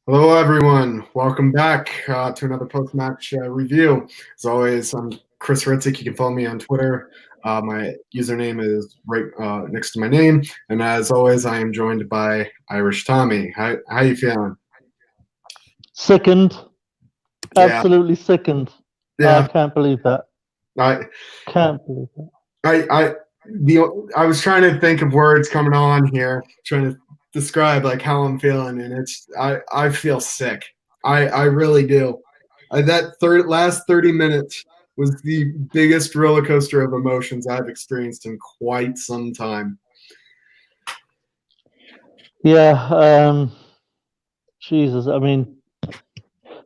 Hello, everyone. Welcome back to another post-match review. As always, I'm Chris Ritzik. You can follow me on Twitter. My username is right next to my name. And as always, I am joined by Irish Tommy. How you feeling? Sickened, Yeah, absolutely sickened. I yeah. can't believe that. I, Can't believe that. I, I was trying to think of words coming on here, trying to describe like how I'm feeling, and I feel sick. I really do. Last 30 minutes was the biggest roller coaster of emotions I've experienced in quite some time. Yeah, Jesus. I mean,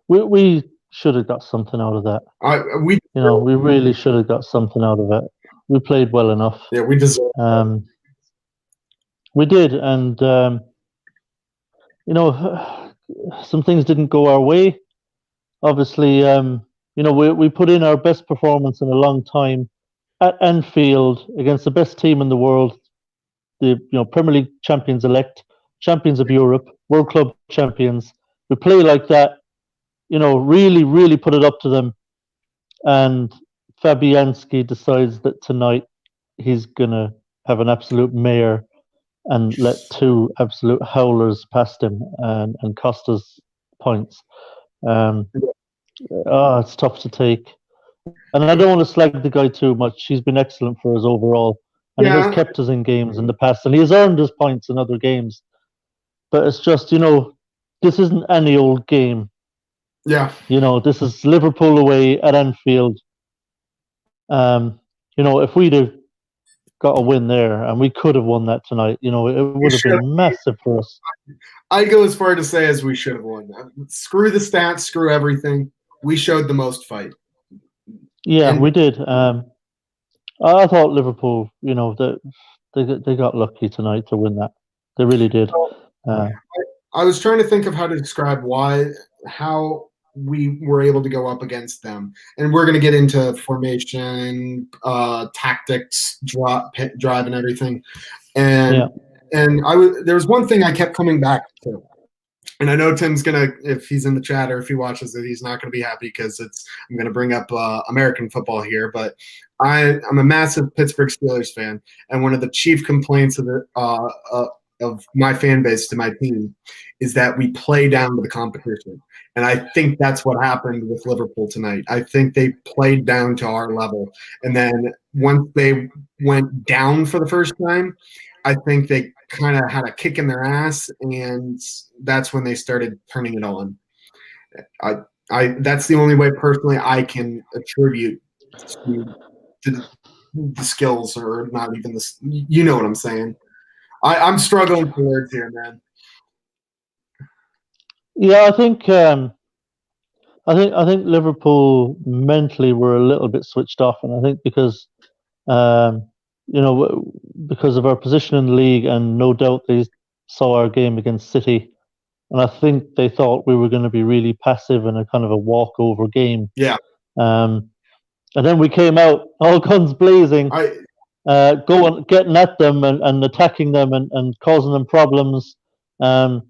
we should have got something out of that. We We really should have got something out of it. We played well enough. yeah, we deserve. Um, we did, and some things didn't go our way. Obviously, we put in our best performance in a long time at Anfield against the best team in the world, the Premier League champions elect, champions of Europe, World Club champions. We play like that, really, really put it up to them. And Fabianski decides that tonight he's gonna have an absolute mare and let two absolute howlers past him and cost us points. Um, it's tough to take. And I don't want to slag the guy too much. He's been excellent for us overall. And he has Yeah, kept us in games in the past. And he has earned his points in other games. But it's just, this isn't any old game. yeah. This is Liverpool away at Anfield. If we'd have got a win there, and we could have won that tonight, it We would have should. been massive for us. I go as far to say as we should have won. Screw the stats. Screw everything. We showed the most fight. Yeah, And we did. I thought Liverpool, they got lucky tonight to win that. They really did. Uh, I was trying to think of how to describe how we were able to go up against them, and we're going to get into formation, tactics, drive, and everything. And yeah, there was one thing I kept coming back to, and I know Tim's gonna, if he's in the chat or if he watches it, he's not gonna be happy because I'm gonna bring up American football here, but I'm a massive Pittsburgh Steelers fan, and one of the chief complaints of my fan base to my team is that we play down to the competition. And I think that's what happened with Liverpool tonight. I think they played down to our level. And then once they went down for the first time, I think they kind of had a kick in their ass, and that's when they started turning it on. That's the only way personally I can attribute to the skills, or not even the. You know what I'm saying? I'm struggling for words here, man. yeah. I think Liverpool mentally were a little bit switched off, and I think um, because of our position in the league, and no doubt they saw our game against City, and I think they thought we were going to be really passive and a kind of a walkover game. Yeah. Um, and then we came out all guns blazing, getting at them and attacking them and causing them problems. Um,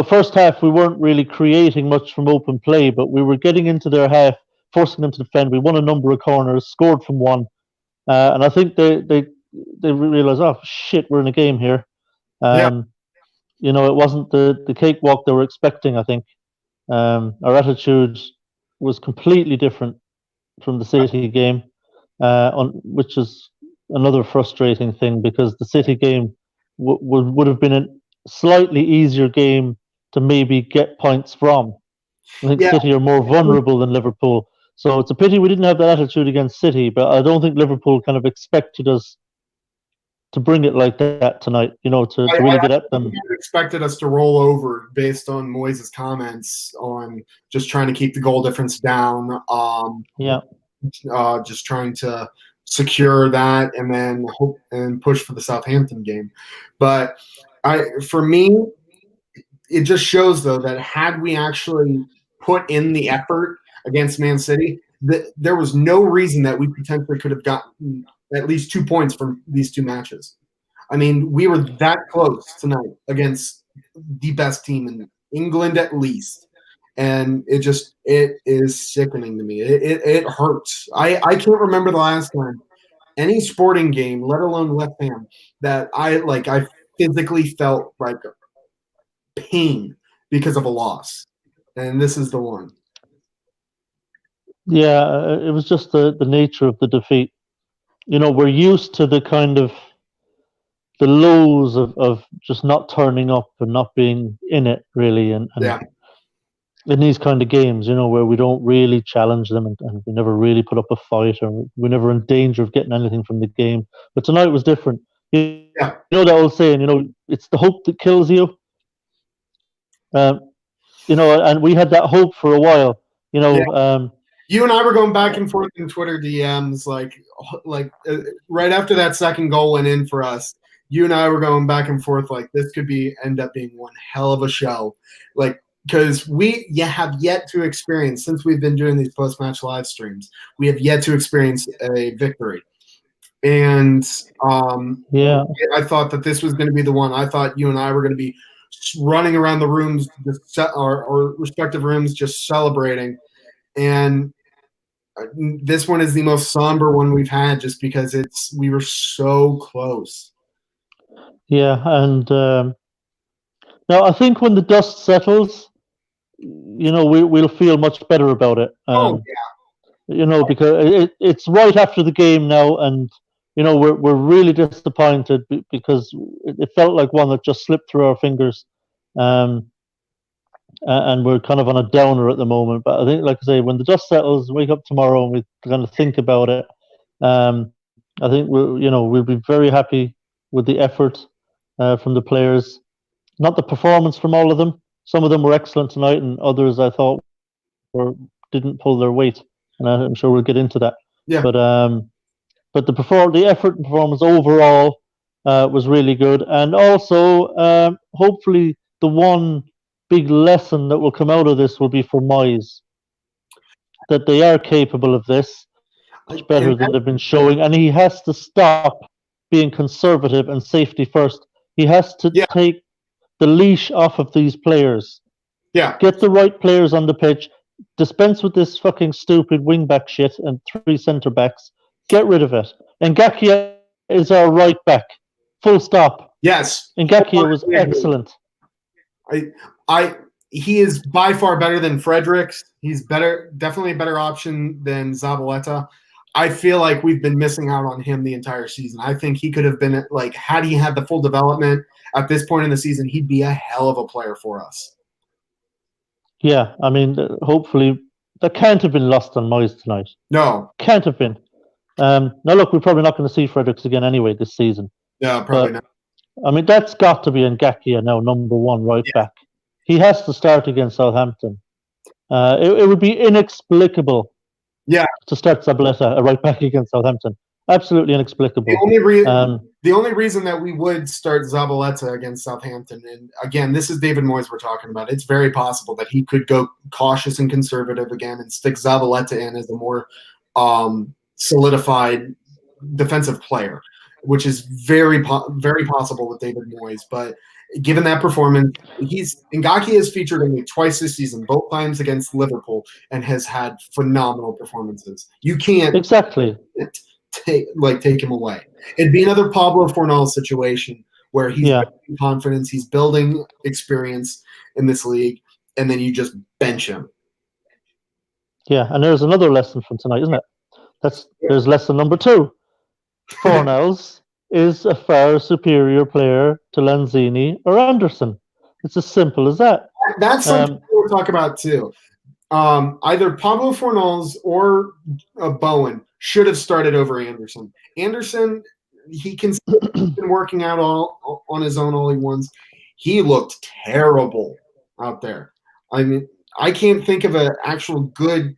first half we weren't really creating much from open play, but we were getting into their half, forcing them to defend. We won a number of corners, scored from one, and I think they realized, oh shit, we're in a game here. Yeah. It wasn't the cakewalk they were expecting. I think our attitude was completely different from the City game, which is another frustrating thing because the City game would have been a slightly easier game to maybe get points from. I think Yeah. City are more vulnerable than Liverpool. So it's a pity we didn't have that attitude against City, but I don't think Liverpool kind of expected us to bring it like that tonight, to really get at them. Expected us to roll over based on Moyes' comments on just trying to keep the goal difference down. Yeah. Just trying to secure that and then hope and push for the Southampton game. But for me, it just shows though that had we actually put in the effort against Man City, there was no reason that we potentially could have gotten at least 2 points from these two matches. I mean, we were that close tonight against the best team England at least. And it is sickening to me. It hurts. I can't remember the last time any sporting game, let alone West Ham, that I physically felt like pain because of a loss. And this is the one. Yeah, it was just the nature of the defeat. We're used to the kind of the lows of just not turning up and not being in it really, and Yeah. in these kind of games, where we don't really challenge them and we never really put up a fight, or we're never in danger of getting anything from the game. But tonight was different. Yeah. You know that old saying, it's the hope that kills you. And we had that hope for a while. You and I were going back and forth in Twitter DMs, right after that second goal went in for us. You and I were going back and forth like this could end up being one hell of a show, because we have yet to experience, since we've been doing these post-match live streams, we have yet to experience a victory. And I thought that this was going to be the one. I thought you and I were going to be running around the rooms, our respective rooms, just celebrating. And this one is the most somber one we've had, just because we were so close. Yeah, and now I think when the dust settles, we'll feel much better about it. Because it's right after the game now, and we're really disappointed because it felt like one that just slipped through our fingers, and we're kind of on a downer at the moment. But I think, like I say, when the dust settles, wake up tomorrow and we kind of think about it. I think we'll be very happy with the effort from the players, not the performance from all of them. Some of them were excellent tonight, and others I thought didn't pull their weight, and I'm sure we'll get into that. Yeah. But the effort and performance overall was really good, and also hopefully the one big lesson that will come out of this will be for Moyes, that they are capable of this much better than they've been showing, and he has to stop being conservative and safety first. He has to take the leash off of these players. Yeah. Get the right players on the pitch. Dispense with this fucking stupid wing-back shit and 3 centre-backs. Get rid of it. Ngakia is our right back. Full stop. Yes. Ngakia was excellent. He is by far better than Fredericks. He's definitely a better option than Zabaleta. I feel like we've been missing out on him the entire season. I think he could have been, had he had the full development at this point in the season, he'd be a hell of a player for us. Yeah, I mean, hopefully that can't have been lost on Moyes tonight. No. Can't have been. Now, look, we're probably not going to see Fredericks again anyway this season. Yeah, probably not. I mean, that's got to be Ngakia now, number 1 right back. He has to start against Southampton. It would be inexplicable to start Zabaleta, a right back, against Southampton. Absolutely inexplicable. The only reason that we would start Zabaleta against Southampton, and again, this is David Moyes we're talking about, it's very possible that he could go cautious and conservative again and stick Zabaleta in as a more solidified defensive player, which is very possible with David Moyes. But given that performance, Ngakia has featured only twice this season, both times against Liverpool, and has had phenomenal performances. You can't take him away. It'd be another Pablo Fornals situation where he's building confidence, he's building experience in this league, and then you just bench him. Yeah, and there's another lesson from tonight, isn't it? There's lesson number 2. Fornals is a far superior player to Lanzini or Anderson. It's as simple as that. That's something we'll talk about too. Either Pablo Fornals or Bowen should have started over Anderson. Anderson, he can been working out on his own all he wants. He looked terrible out there. I mean, I can't think of an actual good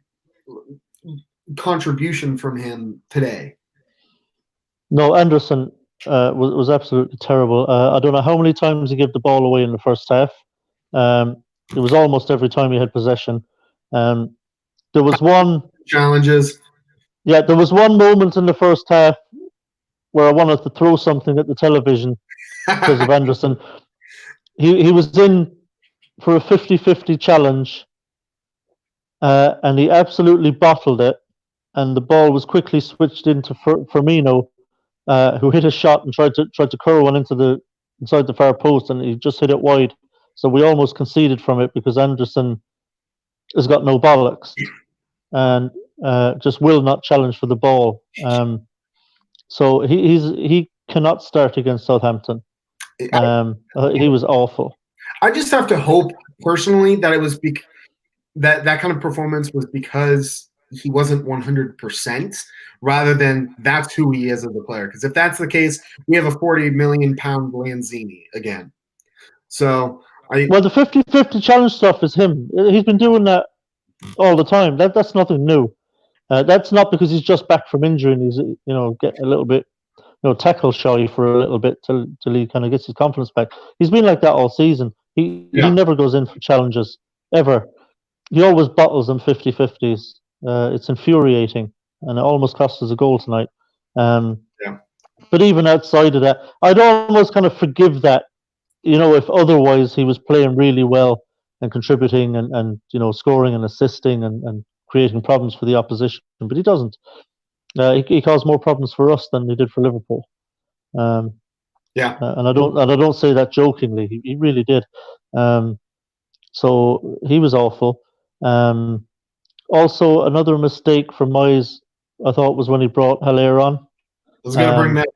contribution from him today. No, Anderson was absolutely terrible. I don't know how many times he gave the ball away in the first half. It was almost every time he had possession. There was one challenges. Yeah, there was one moment in the first half where I wanted to throw something at the television because of Anderson. He was in for a 50-50 challenge, and he absolutely bottled it. And the ball was quickly switched into Firmino, who hit a shot and tried to curl one inside the far post, and he just hit it wide. So we almost conceded from it because Anderson has got no bollocks and just will not challenge for the ball. So he cannot start against Southampton. He was awful. I just have to hope personally that it was that kind of performance was because he wasn't 100% rather than that's who he is as a player. Because if that's the case, we have a 40 million pound Lanzini again. So well, the 50-50 challenge stuff is him. He's been doing that all the time. That's nothing new. That's not because he's just back from injury and he's getting a little bit tackle shy for a little bit till he kind of gets his confidence back. He's been like that all season. He never goes in for challenges ever. He always bottles them 50-50s. It's infuriating, and it almost cost us a goal tonight. But even outside of that, I'd almost kind of forgive that, if otherwise he was playing really well and contributing and scoring and assisting and creating problems for the opposition. But he doesn't. He caused more problems for us than he did for Liverpool. And I don't say that jokingly. He really did. So he was awful. Also, another mistake from Moyes, I thought, was when he brought Haller on. I was going to bring that.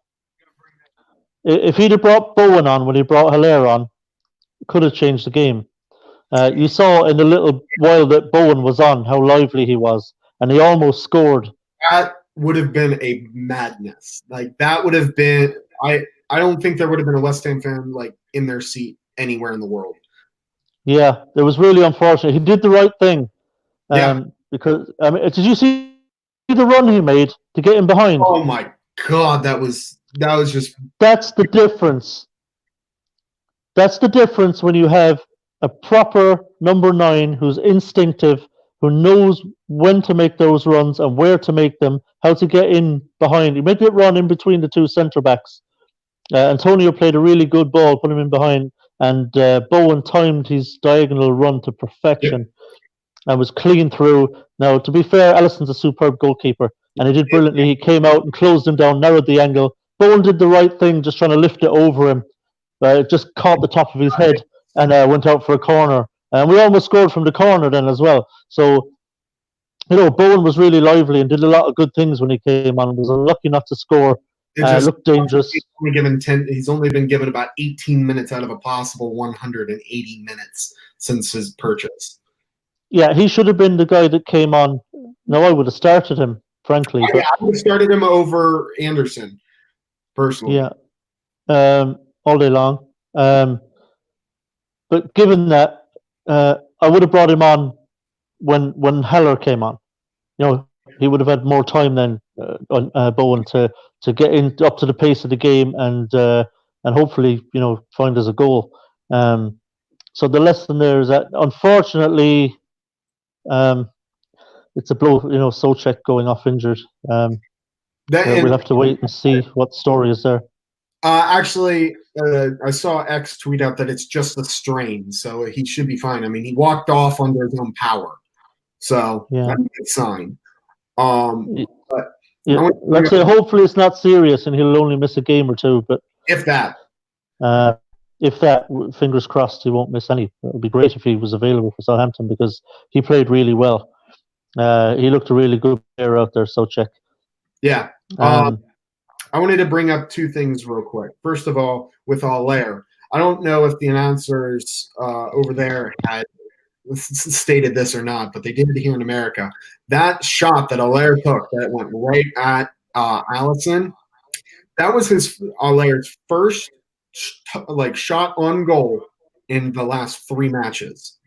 If he'd have brought Bowen on when he brought Haller on, could have changed the game. You saw in the little while that Bowen was on how lively he was, and he almost scored. That would have been a madness. Like that would have been. I don't think there would have been a West Ham fan like in their seat anywhere in the world. Yeah, it was really unfortunate. He did the right thing. Because did you see the run he made to get him behind? Oh my God, that was just. That's the difference. That's the difference when you have a proper number 9 who's instinctive, who knows when to make those runs and where to make them, how to get in behind. He made it run in between the two centre backs. Antonio played a really good ball, put him in behind, and Bowen timed his diagonal run to perfection. And was clean through. Now, to be fair, Alisson's a superb goalkeeper, and he did brilliantly. He came out and closed him down, narrowed the angle. Bowen did the right thing, just trying to lift it over him. It just caught the top of his head and went out for a corner. And we almost scored from the corner then as well. So, Bowen was really lively and did a lot of good things when he came on. Was unlucky not to score. Looked dangerous. He's only been given about 18 minutes out of a possible 180 minutes since his purchase. Yeah, he should have been the guy that came on. No, I would have started him, frankly. I would have started him over Anderson, personally. Yeah, all day long. But given that, I would have brought him on when Haller came on. He would have had more time than Bowen to get in up to the pace of the game and hopefully find us a goal. So the lesson there is that unfortunately. It's a blow, Souček going off injured. We'll have to wait and see what story is there. Actually, I saw X tweet out that it's just a strain, so he should be fine. I mean, he walked off under his own power, so that's a good sign. Let's say hopefully it's not serious and he'll only miss a game or two, but if that, fingers crossed, he won't miss any. It would be great if he was available for Southampton because he played really well. He looked a really good player out there, Souček. Yeah. I wanted to bring up two things real quick. First of all, with Haller, I don't know if the announcers over there had stated this or not, but they did it here in America. That shot that Haller took that went right at Alisson, that was Haller's first shot on goal in the last 3 matches.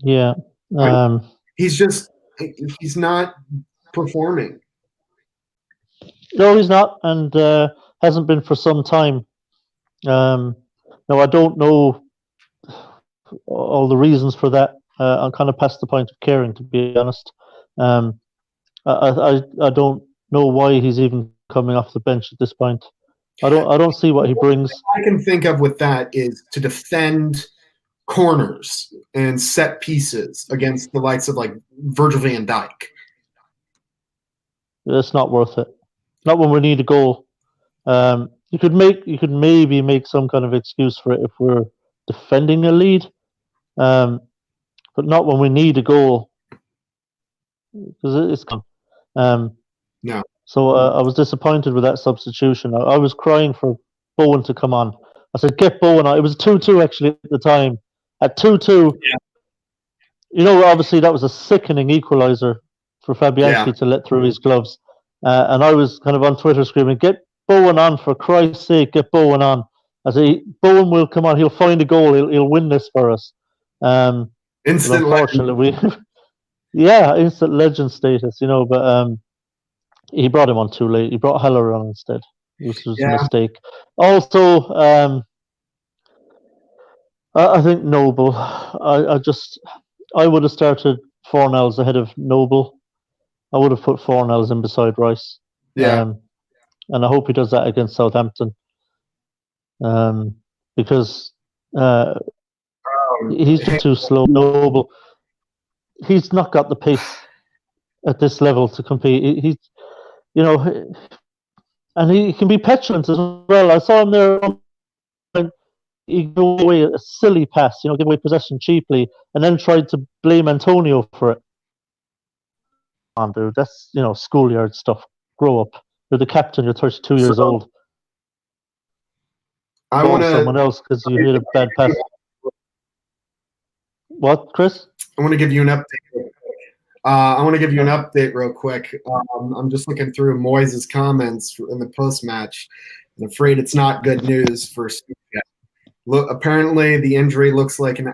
Yeah. He's not performing. No, he's not, and hasn't been for some time. No, I don't know all the reasons for that. I'm kind of past the point of caring, to be honest. I don't know why he's even coming off the bench at this point. I don't see what he brings. What I can think of with that is to defend corners and set pieces against the likes of like Virgil van Dijk. It's not worth it. Not when we need a goal. You could maybe make some kind of excuse for it if we're defending a lead, but not when we need a goal because it's gone. No. So I was disappointed with that substitution. I was crying for Bowen to come on. I said, "Get Bowen on." It was 2-2 actually at the time. At 2-2, obviously that was a sickening equaliser for Fabianski to let through his gloves. And I was kind of on Twitter screaming, "Get Bowen on, for Christ's sake, get Bowen on." I say, Bowen will come on, he'll find a goal, he'll win this for us. Instant unfortunately, instant legend status, but he brought him on too late. He brought Heller on instead, which was a mistake. Also, I think Noble, I would have started Fornells ahead of Noble. I would have put Fornells in beside Rice. Yeah. And I hope he does that against Southampton. Because he's just too slow. Noble, he's not got the pace at this level to compete. He's, and he can be petulant as well. I saw him there. He gave away a silly pass, give away possession cheaply, and then tried to blame Antonio for it. Come on, dude, that's schoolyard stuff. Grow up. You're the captain. You're 32 years old. I want someone else because you hit a bad pass. What, Chris? I want to give you an update. I want to give you an update real quick. I'm just looking through Moyes' comments in the post-match. I'm afraid it's not good news for Suchek. Look, apparently the injury looks like an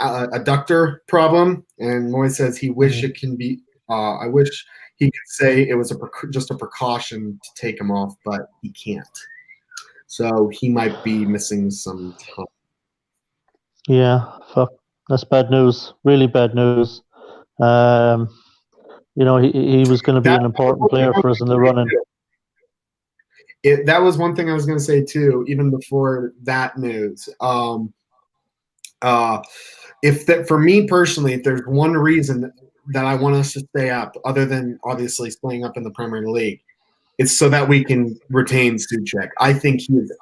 adductor problem, and Moyes says he wish it can be. I wish he could say it was just a precaution to take him off, but he can't. So he might be missing some time. Yeah, fuck. That's bad news. Really bad news. He was going to be an important player for us in the running. That was one thing I was going to say too, even before that news. For me personally, if there's one reason that I want us to stay up, other than obviously staying up in the Premier League, it's so that we can retain Suchek. I think he is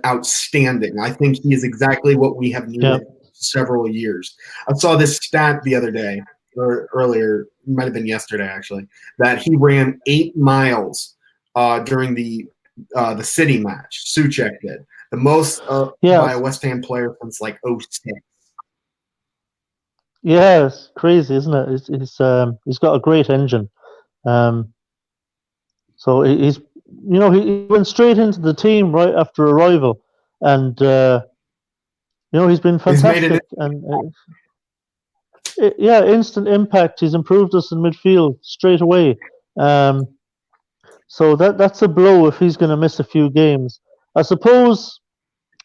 outstanding. I think he is exactly what we have needed several years. I saw this stat the other day, or earlier, it might have been yesterday actually, that he ran 8 miles during the City match. Suchek did the most by a West Ham player since like 2006. Yeah, it's crazy, isn't it? He's got a great engine. So he went straight into the team right after arrival, and he's been fantastic. Instant impact. He's improved us in midfield straight away. So that's a blow if he's going to miss a few games. I suppose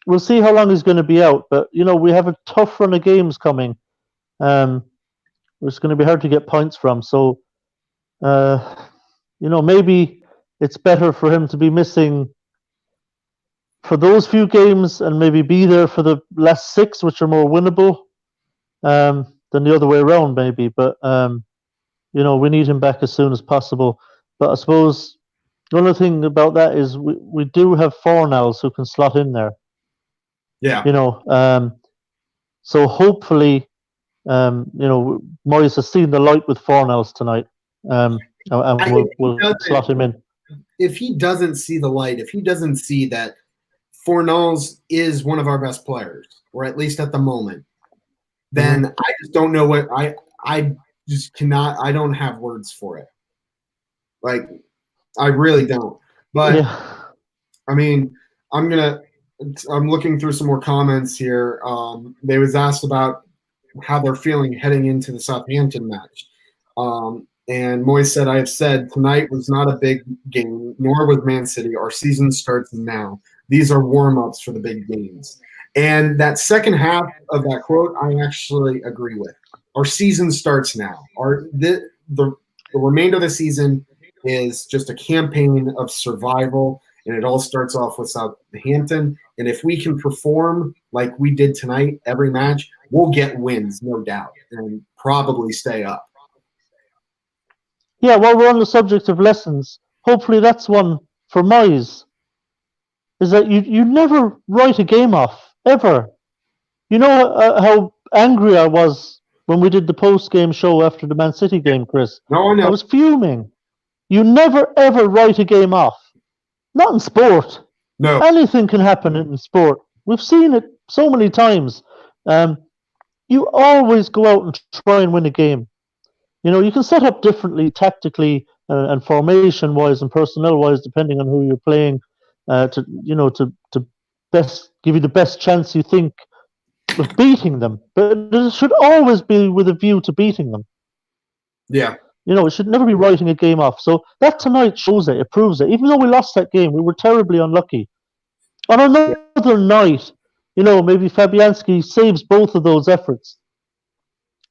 we'll see how long he's going to be out, but we have a tough run of games coming. It's going to be hard to get points from. So maybe it's better for him to be missing for those few games and maybe be there for the last 6, which are more winnable, than the other way around, maybe. But we need him back as soon as possible. But I suppose the other thing about that is we do have Fornells who can slot in there. Yeah. So hopefully, Moyes has seen the light with Fornells tonight, and we'll slot him in. If he doesn't see the light, if he doesn't see that Fornells is one of our best players, or at least at the moment, then I just don't know what I just cannot. I don't have words for it. Like, I really don't. But I mean, I'm looking through some more comments here. They was asked about how they're feeling heading into the Southampton match. And Moyes said, "I have said tonight was not a big game, nor was Man City. Our season starts now. These are warm-ups for the big games." And that second half of that quote, I actually agree with. Our season starts now. The remainder of the season is just a campaign of survival and it all starts off with Southampton. And if we can perform like we did tonight every match, we'll get wins, no doubt, and probably stay up. Yeah, while we're on the subject of lessons, hopefully that's one for Moyes, is that you never write a game off, ever. You know how angry I was when we did the post-game show after the Man City game, Chris? No, I know. I was fuming. You never, ever write a game off. Not in sport. No. Anything can happen in sport. We've seen it so many times. You always go out and try and win a game. You know, you can set up differently tactically and formation-wise and personnel-wise, depending on who you're playing, to best give you the best chance you think of beating them. But it should always be with a view to beating them. Yeah. You know, it should never be writing a game off. So that tonight shows it. It proves it. Even though we lost that game, we were terribly unlucky. On another night, you know, maybe Fabianski saves both of those efforts.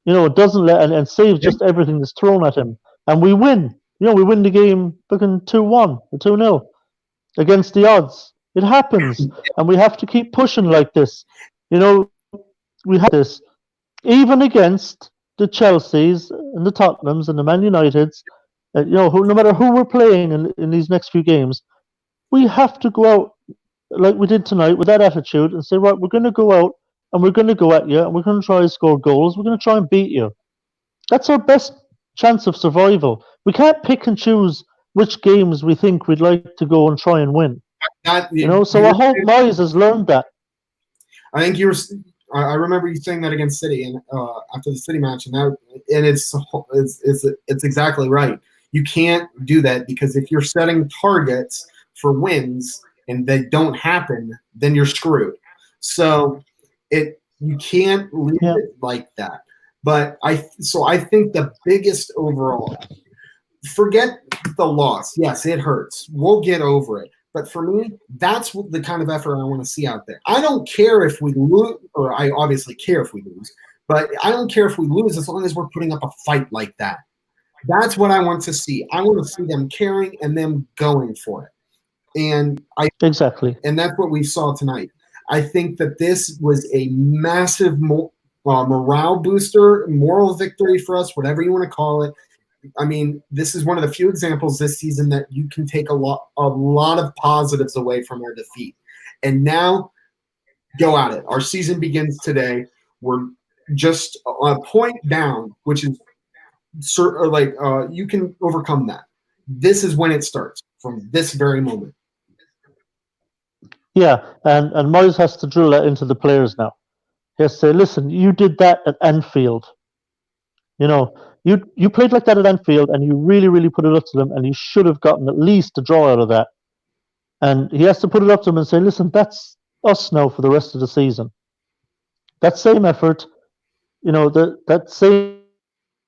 You know, doesn't let and saves just everything that's thrown at him, and we win. You know, we win the game looking 2-1 or 2-0 against the odds. It happens, and we have to keep pushing like this. You know, we have this even against the Chelseas and the Tottenhams and the Man Uniteds. You know, no matter who we're playing in these next few games, we have to go out like we did tonight with that attitude and say, right, we're going to go out and we're going to go at you and we're going to try and score goals. We're going to try and beat you. That's our best chance of survival. We can't pick and choose which games we think we'd like to go and try and win. So I hope Moyes has learned that. I think I remember you saying that against City and after the City match, and it's exactly right. You can't do that because if you're setting targets for wins and they don't happen, then you're screwed. So you can't leave it like that. But I think the biggest overall, forget the loss. Yes, it hurts. We'll get over it. But for me, that's the kind of effort I want to see out there. I don't care if we lose, or I obviously care if we lose, but I don't care if we lose as long as we're putting up a fight like that. That's what I want to see. I want to see them caring and them going for it. And that's what we saw tonight. I think that this was a massive morale booster, moral victory for us, whatever you want to call it. I mean, this is one of the few examples this season that you can take a lot of positives away from our defeat. And now, go at it. Our season begins today. We're just a point down, which is you can overcome that. This is when it starts, from this very moment. Yeah, and Moyes has to drill that into the players now. He has to say, listen, you did that at Anfield. You know, you played like that at Anfield, and you really, really put it up to them, and you should have gotten at least a draw out of that. And he has to put it up to them and say, listen, that's us now for the rest of the season. That same effort, you know, that same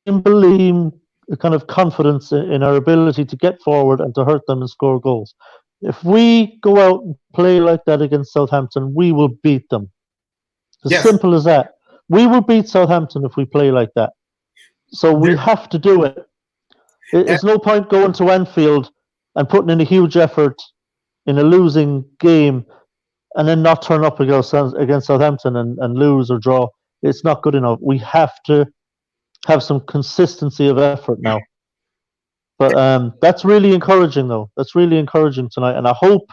belief, kind of confidence in our ability to get forward and to hurt them and score goals. If we go out and play like that against Southampton, we will beat them. As simple as that. We will beat Southampton if we play like that. So we have to do it. It's no point going to Anfield and putting in a huge effort in a losing game and then not turn up against Southampton and lose or draw. It's not good enough. We have to have some consistency of effort now. But that's really encouraging, though. That's really encouraging tonight. And I hope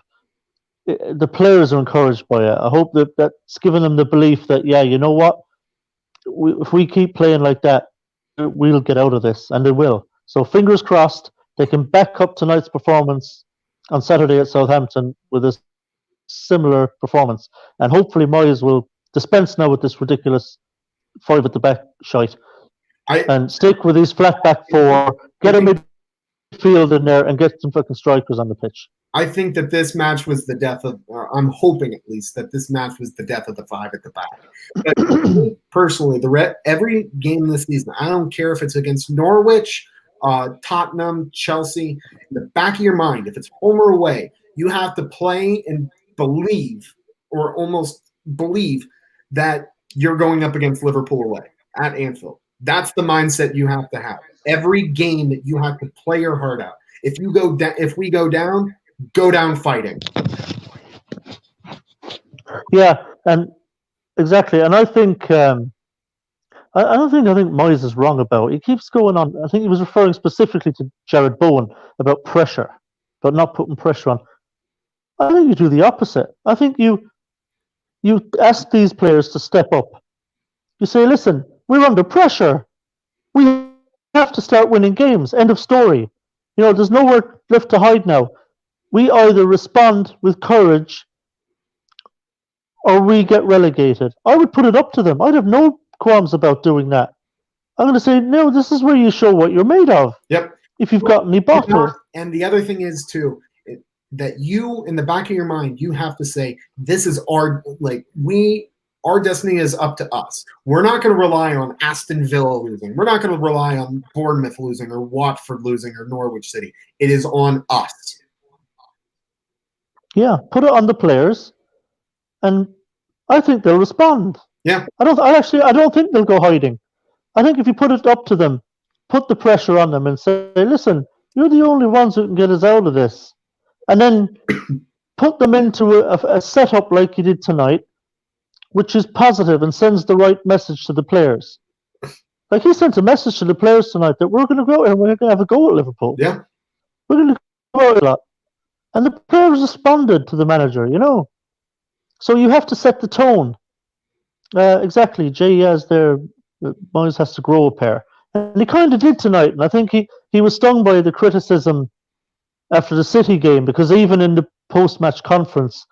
the players are encouraged by it. I hope that's given them the belief that, yeah, you know what? If we keep playing like that, we'll get out of this, and they will. So fingers crossed they can back up tonight's performance on Saturday at Southampton with a similar performance. And hopefully Moyes will dispense now with this ridiculous 5 at the back shite and stick with his flat back 4, get a midfield in there and get some fucking strikers on the pitch. I think that this match was the death of, I'm hoping at least, that this match was the death of the 5 at the back. But personally, every game this season, I don't care if it's against Norwich, Tottenham, Chelsea, in the back of your mind, if it's home or away, you have to play and believe, or almost believe, that you're going up against Liverpool away at Anfield. That's the mindset you have to have. Every game that you have to play your heart out. If we go down, go down fighting. Yeah, and exactly. And I think I think Moyes is wrong about it. He keeps going on. I think he was referring specifically to Jared Bowen about pressure, but not putting pressure on. I think you do the opposite. I think you ask these players to step up. You say, listen, we're under pressure. We have to start winning games. End of story. There's nowhere left to hide now. We either respond with courage or we get relegated. I would put it up to them. I'd have no qualms about doing that. I'm going to say, no, this is where you show what you're made of. Yep. If you've got any bottle. And the other thing is, too, that you, in the back of your mind, you have to say, this is our destiny is up to us. We're not going to rely on Aston Villa losing. We're not going to rely on Bournemouth losing or Watford losing or Norwich City. It is on us. Yeah, put it on the players, and I think they'll respond. Yeah. I don't think they'll go hiding. I think if you put it up to them, put the pressure on them and say, listen, you're the only ones who can get us out of this. And then put them into a setup like you did tonight, which is positive and sends the right message to the players. Like he sent a message to the players tonight that we're going to go out and we're going to have a go at Liverpool. Yeah. We're going to go out a lot. And the players responded to the manager, So you have to set the tone. Exactly. Jay has their Moyes has to grow a pair. And he kind of did tonight. And I think he was stung by the criticism after the City game, because even in the post-match conference,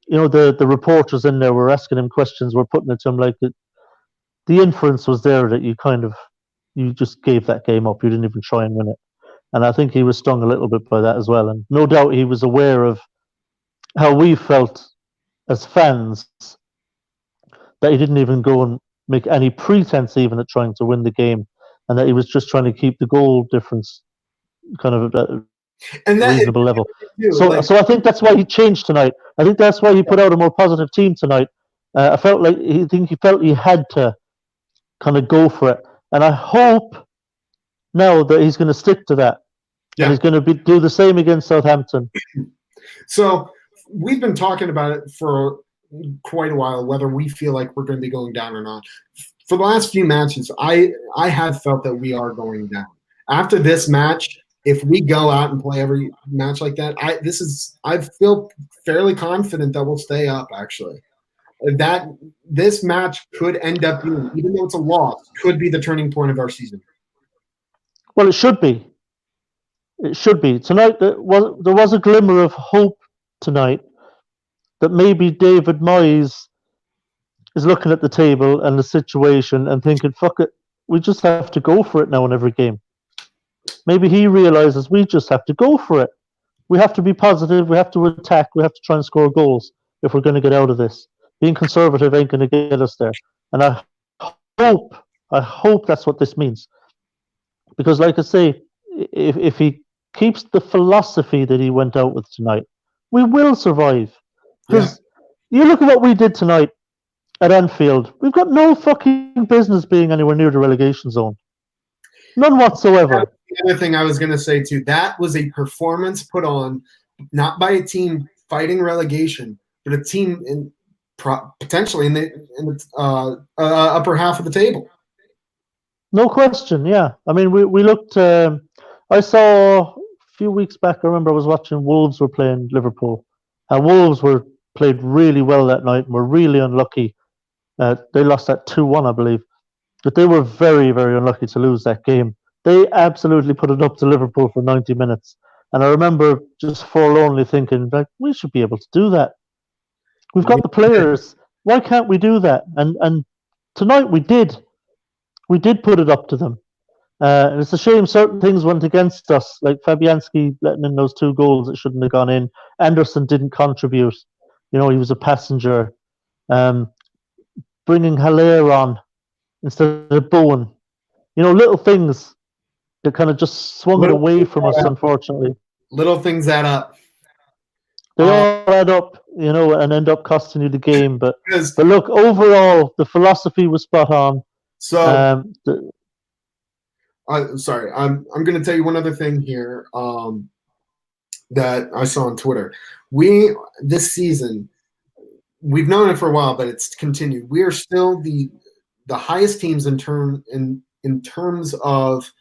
the reporters in there were asking him questions, were putting it to him like the inference was there that you just gave that game up. You didn't even try and win it. And I think he was stung a little bit by that as well. And no doubt he was aware of how we felt as fans, that he didn't even go and make any pretense even at trying to win the game, and that he was just trying to keep the goal difference kind of at a reasonable level. So I think that's why he changed tonight. I think that's why he put out a more positive team tonight. I felt like he felt he had to kind of go for it, and I hope now that he's going to stick to that. Yeah. And he's going to do the same against Southampton. So we've been talking about it for quite a while, whether we feel like we're going to be going down or not. For the last few matches, I have felt that we are going down. After this match, if we go out and play every match like that, I feel fairly confident that we'll stay up, actually. That this match could end up being, even though it's a loss, could be the turning point of our season. Well, it should be. It should be. Tonight, there was a glimmer of hope tonight that maybe David Moyes is looking at the table and the situation and thinking, fuck it, we just have to go for it now in every game. Maybe he realizes we just have to go for it. We have to be positive, we have to attack, we have to try and score goals if we're going to get out of this. Being conservative ain't going to get us there. And I hope that's what this means. Because like I say, if he keeps the philosophy that he went out with tonight, we will survive. Because you look at what we did tonight at Anfield, we've got no fucking business being anywhere near the relegation zone. None whatsoever. The other thing I was going to say too, that was a performance put on not by a team fighting relegation, but a team potentially in the upper half of the table. No question, yeah. I mean, we looked. I saw a few weeks back. I remember I was watching Wolves were playing Liverpool, and Wolves played really well that night and were really unlucky. They lost that 2-1, I believe, but they were very, very unlucky to lose that game. They absolutely put it up to Liverpool for 90 minutes, and I remember just forlornly thinking, like, we should be able to do that. We've got the players. Why can't we do that? And tonight we did. We did put it up to them. And it's a shame certain things went against us, like Fabianski letting in those 2 goals that shouldn't have gone in. Anderson didn't contribute. He was a passenger. Bringing Haller on instead of Bowen. Little things that kind of just swung it away from us, unfortunately. Little things add up. They all add up, and end up costing you the game. But look, overall, the philosophy was spot on. So, sorry, I'm going to tell you one other thing here. that I saw on Twitter. This season, we've known it for a while, but it's continued. We are still the highest teams in terms of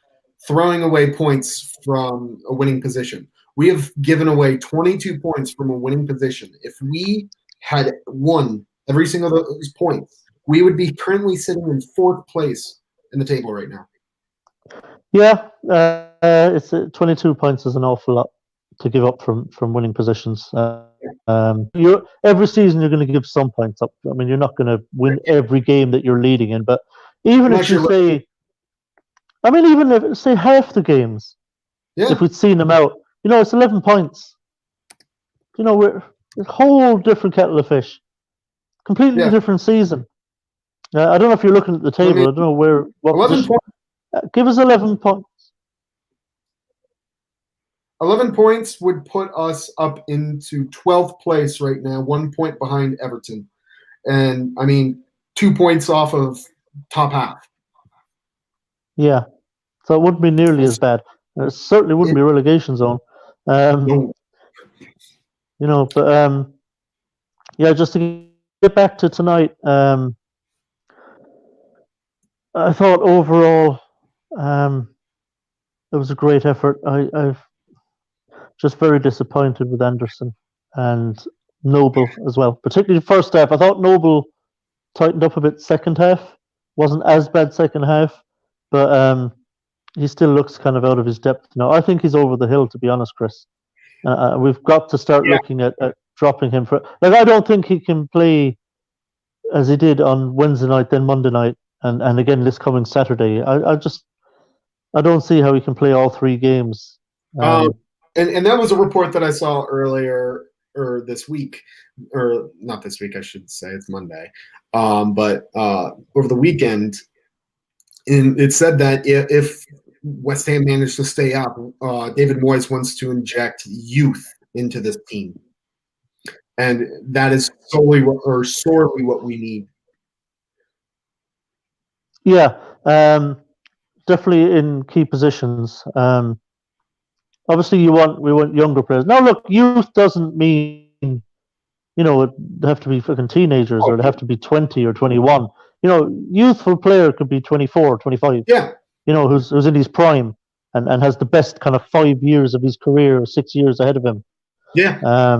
throwing away points from a winning position. We have given away 22 points from a winning position. If we had won every single of those points, we would be currently sitting in 4th place in the table right now. Yeah, it's 22 points is an awful lot to give up from winning positions. Every season you're going to give some points up. I mean, you're not going to win every game that you're leading in, but even if you say, I mean, even if say half the games, if we'd seen them out, it's 11 points. We're a whole different kettle of fish, completely different season. I don't know if you're looking at the table. I don't know what 11 position. Give us 11 points. 11 points would put us up into 12th place right now, 1 point behind Everton. And, I mean, 2 points off of top half. Yeah. So it wouldn't be nearly as bad. It certainly wouldn't be relegation zone. No. But just to get back to tonight, I thought overall it was a great effort. I've just very disappointed with Anderson and Noble as well, particularly the first half. I thought Noble tightened up a bit second half. Wasn't as bad second half, but he still looks kind of out of his depth now. I think he's over the hill, to be honest, Chris. We've got to start looking at dropping him for. I don't think he can play as he did on Wednesday night, then Monday night, and again this coming Saturday. I don't see how he can play all 3 games. And that was a report that I saw earlier or this week, or not this week, I should say. It's Monday. But over the weekend, it said that if West Ham managed to stay up, David Moyes wants to inject youth into this team. And that is sorely what we need. Yeah, definitely in key positions. Obviously, we want younger players. Now, look, youth doesn't mean they have to be fucking teenagers or they have to be 20 or 21. Youthful player could be 24, 25. Yeah. Who's in his prime and has the best kind of 5 years of his career or 6 years ahead of him. Yeah.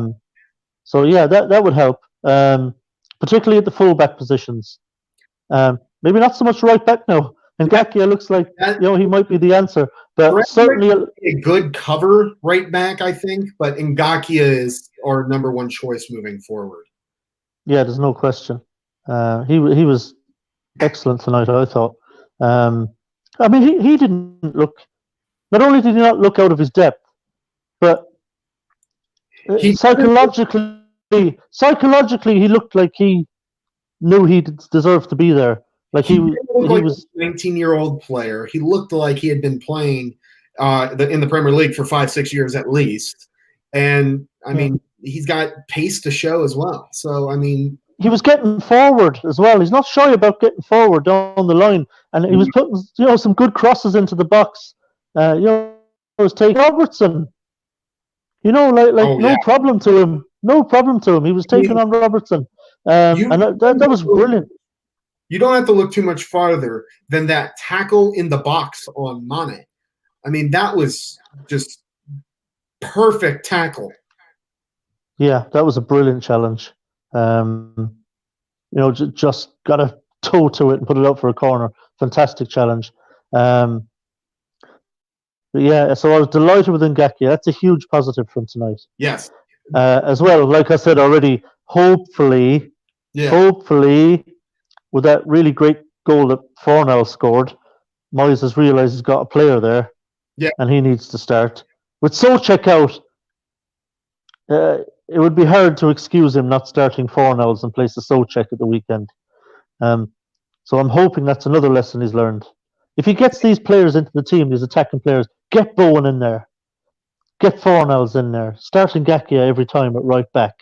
So yeah, that would help, particularly at the fullback positions. Maybe not so much right back now. And Ngakia looks like he might be the answer, but certainly a good cover right back, I think. But Ngakia is our number 1 choice moving forward. Yeah, there's no question. He was excellent tonight, I thought. I mean, he didn't look. Not only did he not look out of his depth, but psychologically, he looked like he knew he deserved to be there. Like he was a 19-year-old player. He looked like he had been playing in the Premier League for 5-6 years at least. And I mean, he's got pace to show as well. So I mean, he was getting forward as well. He's not shy about getting forward down the line, and he was putting some good crosses into the box. It was taking Robertson. No problem to him. No problem to him. He was taking on Robertson, and that was brilliant. You don't have to look too much farther than that tackle in the box on Mane. I mean, that was just perfect tackle. Yeah, that was a brilliant challenge. Just got a toe to it and put it up for a corner. Fantastic challenge. But yeah, so I was delighted with Ngakia. That's a huge positive from tonight. Yes. As well, like I said already, hopefully, with that really great goal that Fornell scored, Moyes has realised he's got a player there, and he needs to start. With Souček out, it would be hard to excuse him not starting Fornells in place of Souček at the weekend. So I'm hoping that's another lesson he's learned. If he gets these players into the team, these attacking players, get Bowen in there, get Fornells in there, starting Ngakia every time at right back.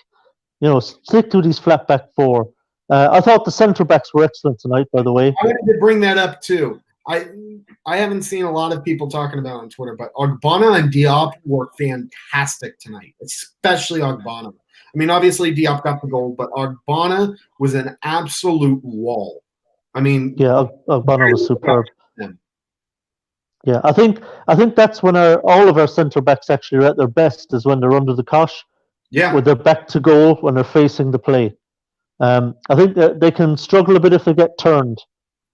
Stick to these flat back 4. I thought the centre backs were excellent tonight, by the way. I wanted to bring that up too. I haven't seen a lot of people talking about it on Twitter, but Ogbonna and Diop were fantastic tonight, especially Ogbonna. I mean, obviously Diop got the goal, but Ogbonna was an absolute wall. I mean, Yeah, Ogbonna was superb. Yeah, I think that's when all of our centre backs actually are at their best, is when they're under the cosh, yeah, with their back to goal, when they're facing the play. I think that they can struggle a bit if they get turned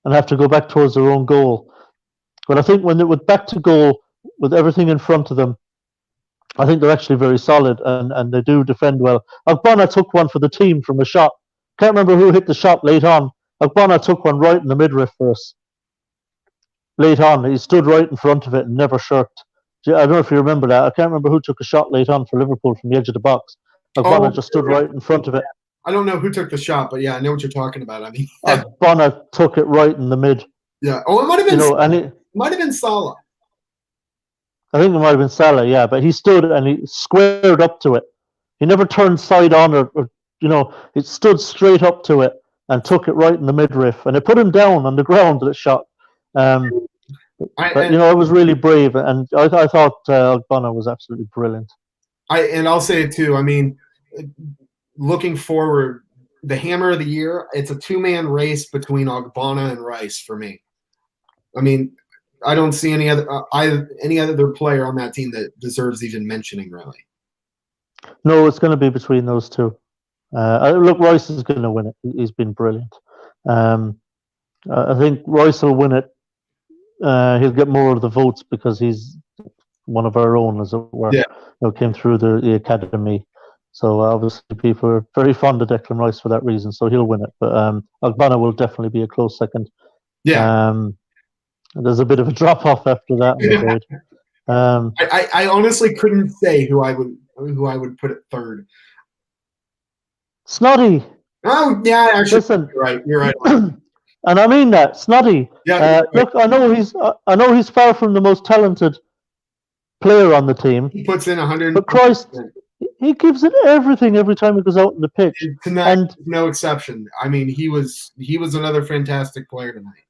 and have to go back towards their own goal. But I think when they're with back to goal, with everything in front of them, I think they're actually very solid, and they do defend well. Ogbonna took one for the team from a shot. Can't remember who hit the shot late on. Ogbonna took one right in the midriff for us. Late on, he stood right in front of it and never shirked. I don't know if you remember that. I can't remember who took a shot late on for Liverpool from the edge of the box. Ogbonna just stood right in front of it. I don't know who took the shot, but yeah, I know what you're talking about. I mean, Ogbonna took it right in the mid. Yeah. Oh, it might have been. Might have been Salah. I think it might have been Salah, yeah. But he stood and he squared up to it. He never turned side on or it stood straight up to it and took it right in the midriff, and it put him down on the ground that it shot. But it was really brave, and I thought Ogbonna was absolutely brilliant. I'll say it too. I mean, looking forward, the hammer of the year, it's a two-man race between Ogbonna and Rice for me. I mean, I don't see any other player on that team that deserves even mentioning, really. No, it's going to be between those two. Look, Rice is going to win it. He's been brilliant. I think Rice will win it. He'll get more of the votes because he's one of our own, as it were. Yeah. Came through the academy. So obviously people are very fond of Declan Rice for that reason. So he'll win it. But Ogbonna will definitely be a close second. Yeah. There's a bit of a drop off after that, I'm afraid. I honestly couldn't say who I would put at third. Snoddy. Oh yeah, actually, listen, you're right. And I mean that, Snoddy. Yeah. Look, I know he's far from the most talented player on the team. He puts in 100. But Christ, he gives it everything every time he goes out on the pitch. Tonight, and no exception. I mean, he was another fantastic player tonight.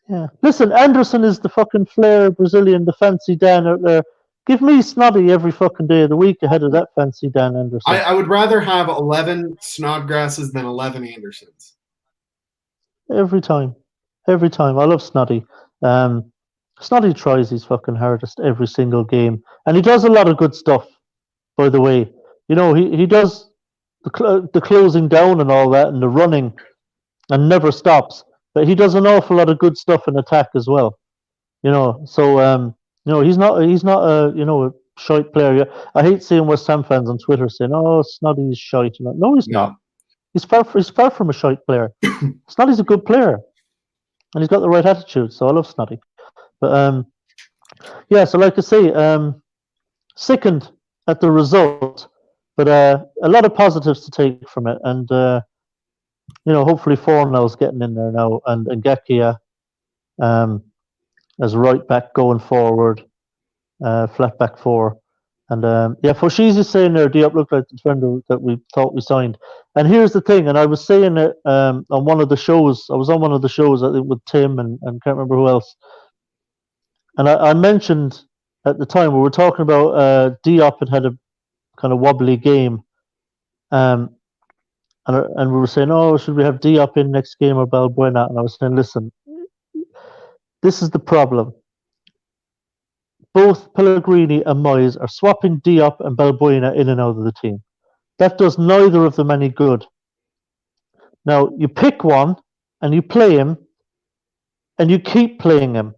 Yeah. Listen, Anderson is the fucking flair Brazilian, the fancy Dan out there. Give me Snoddy every fucking day of the week ahead of that fancy Dan Anderson. I would rather have 11 Snodgrasses than 11 Andersons. Every time. I love Snoddy. Snoddy tries his fucking hardest every single game. And he does a lot of good stuff, by the way. He does the closing down and all that and the running and never stops. But he does an awful lot of good stuff in attack as well. So he's not a shite player. I hate seeing West Ham fans on Twitter saying, "Oh, Snoddy's shite." No, he's not. He's far from a shite player. Snoddy's a good player, and he's got the right attitude. So I love Snoddy. But so like I say, sickened at the result, but a lot of positives to take from it, and hopefully Fornell's getting in there now, and Ngakia as right back going forward, flat back four. And Foshi's saying there, Diop looked like the defender that we thought we signed. And here's the thing, and I was saying it on one of the shows. I was on one of the shows, I think, with Tim and can't remember who else. And I mentioned at the time, we were talking about Diop had a kind of wobbly game. And we were saying, oh, should we have Diop in next game or Balbuena? And I was saying, listen, this is the problem. Both Pellegrini and Moyes are swapping Diop and Balbuena in and out of the team. That does neither of them any good. Now, you pick one and you play him and you keep playing him.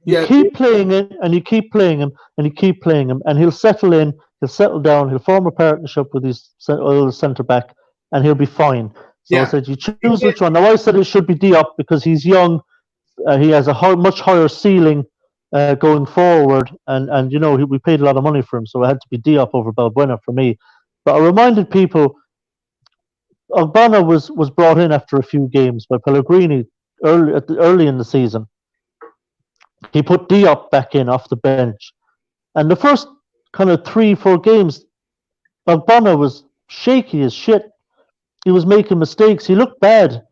You keep playing it and you keep playing him and you keep playing him, and he'll settle in, he'll settle down, he'll form a partnership with his other centre back, and he'll be fine. So I said, you choose which one. Now, I said it should be Diop because he's young, he has a much higher ceiling going forward, and we paid a lot of money for him, so it had to be Diop over Balbuena for me. But I reminded people, Ogbonna was brought in after a few games by Pellegrini early in the season. He put Diop back in off the bench, and the first kind of 3-4 games, Ogbonna was shaky as shit. He was making mistakes. He looked bad,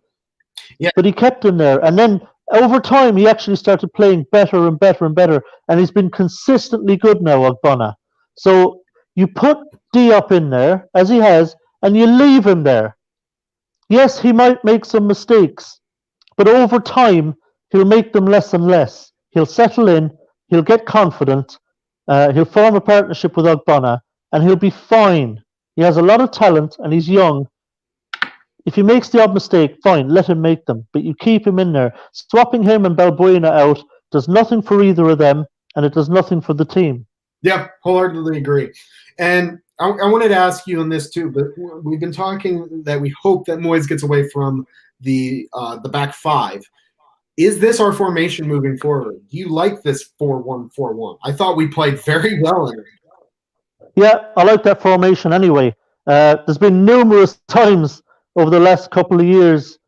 but he kept him there. And then over time, he actually started playing better and better and better, and he's been consistently good now, Ogbonna. So you put Diop in there, as he has, and you leave him there. Yes, he might make some mistakes, but over time, he'll make them less and less. He'll settle in, he'll get confident, he'll form a partnership with Ogbonna, and he'll be fine. He has a lot of talent, and he's young. If he makes the odd mistake, fine, let him make them, but you keep him in there. Swapping him and Balbuena out does nothing for either of them, and it does nothing for the team. Yeah, wholeheartedly agree. And I wanted to ask you on this too, but we've been talking that we hope that Moyes gets away from the back five. Is this our formation moving forward? Do you like this 4-1-4-1? I thought we played very well in it. Yeah, I like that formation anyway. There's been numerous times over the last couple of years,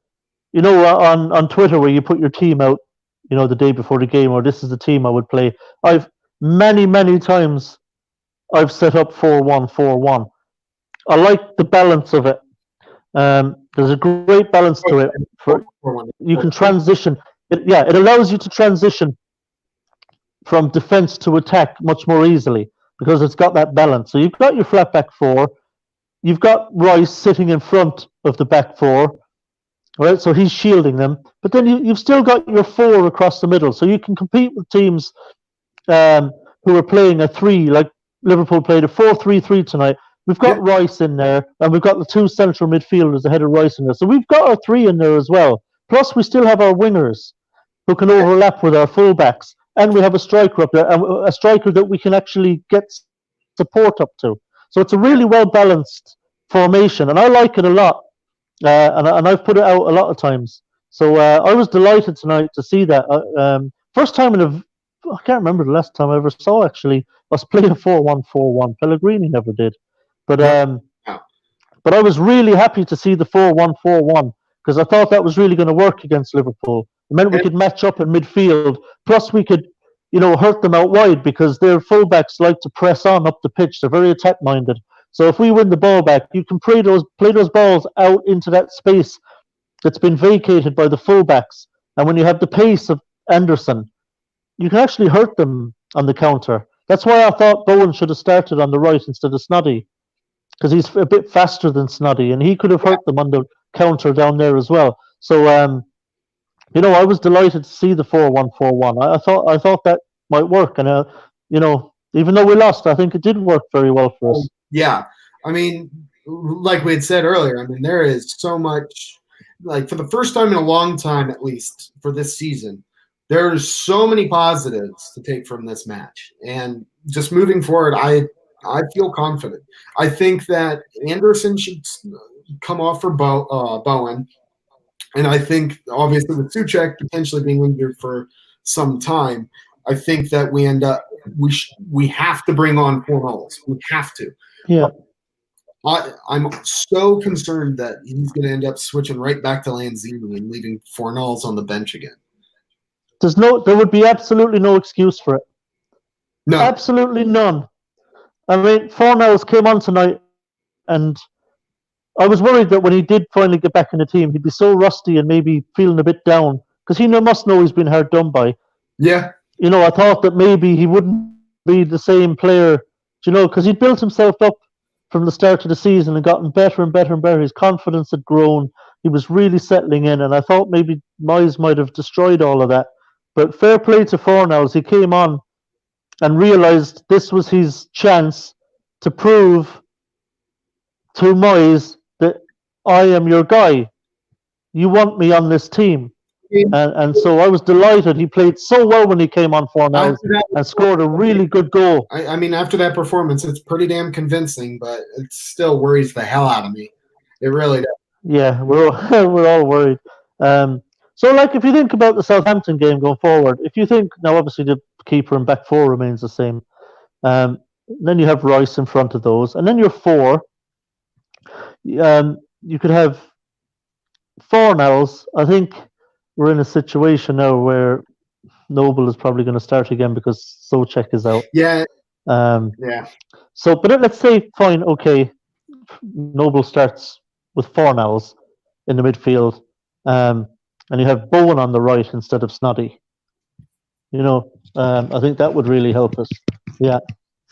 on Twitter where you put your team out, the day before the game, or this is the team I would play. I've many times I've set up 4-1-4-1. I like the balance of it. There's a great balance to it. You can transition. It allows you to transition from defense to attack much more easily because it's got that balance. So you've got your flat back four. You've got Rice sitting in front of the back four, right? So he's shielding them. But then you've still got your four across the middle. So you can compete with teams who are playing a three, like Liverpool played a 4-3-3 tonight. We've got Rice in there, and we've got the two central midfielders ahead of Rice in there. So we've got our three in there as well. Plus, we still have our wingers who can overlap with our fullbacks. And we have a striker up there, a striker that we can actually get support up to. So it's a really well-balanced formation, and I like it a lot. And I've put it out a lot of times. So I was delighted tonight to see that. First time I can't remember the last time I ever saw, actually, us play a 4-1-4-1. Pellegrini never did. But I was really happy to see the 4-1-4-1 because I thought that was really going to work against Liverpool. It meant we could match up in midfield. Plus, we could, hurt them out wide because their fullbacks like to press on up the pitch. They're very attack-minded. So if we win the ball back, you can play those balls out into that space that's been vacated by the fullbacks. And when you have the pace of Anderson, you can actually hurt them on the counter. That's why I thought Bowen should have started on the right instead of Snoddy, because he's a bit faster than Snoddy, and he could have hurt them on the counter down there as well. So, I was delighted to see the 4-1-4-1. I thought that might work, and even though we lost, I think it did work very well for us. Yeah, I mean, like we had said earlier, I mean, there is so much. Like for the first time in a long time, at least for this season, there's so many positives to take from this match, and just moving forward, I feel confident. I think that Anderson should come off for Bowen. And I think, obviously, with Souček potentially being injured for some time, I think that we end up we have to bring on Fornals. We have to. Yeah. I'm so concerned that he's going to end up switching right back to Lanzini and leaving Fornals on the bench again. There would be absolutely no excuse for it. No, absolutely none. I mean, Fornals came on tonight, and I was worried that when he did finally get back in the team, he'd be so rusty and maybe feeling a bit down because he must know he's been hard done by. Yeah. I thought that maybe he wouldn't be the same player, because he'd built himself up from the start of the season and gotten better and better and better. His confidence had grown. He was really settling in, and I thought maybe Moyes might have destroyed all of that. But fair play to Fornals. He came on and realised this was his chance to prove to Moyes that I am your guy. You want me on this team. And so I was delighted. He played so well when he came on Fornals and scored a really good goal. I mean, after that performance, it's pretty damn convincing, but it still worries the hell out of me. It really does. Yeah, we're all worried. So, if you think about the Southampton game going forward, if you think, now obviously the keeper and back four remains the same, then you have Rice in front of those, and then your four, you could have Fornals. I think we're in a situation now where Noble is probably going to start again because Souček is out. Yeah. Yeah. So, but let's say, fine, okay, Noble starts with Fornals in the midfield. and you have Bowen on the right instead of Snoddy. I think that would really help us. Yeah,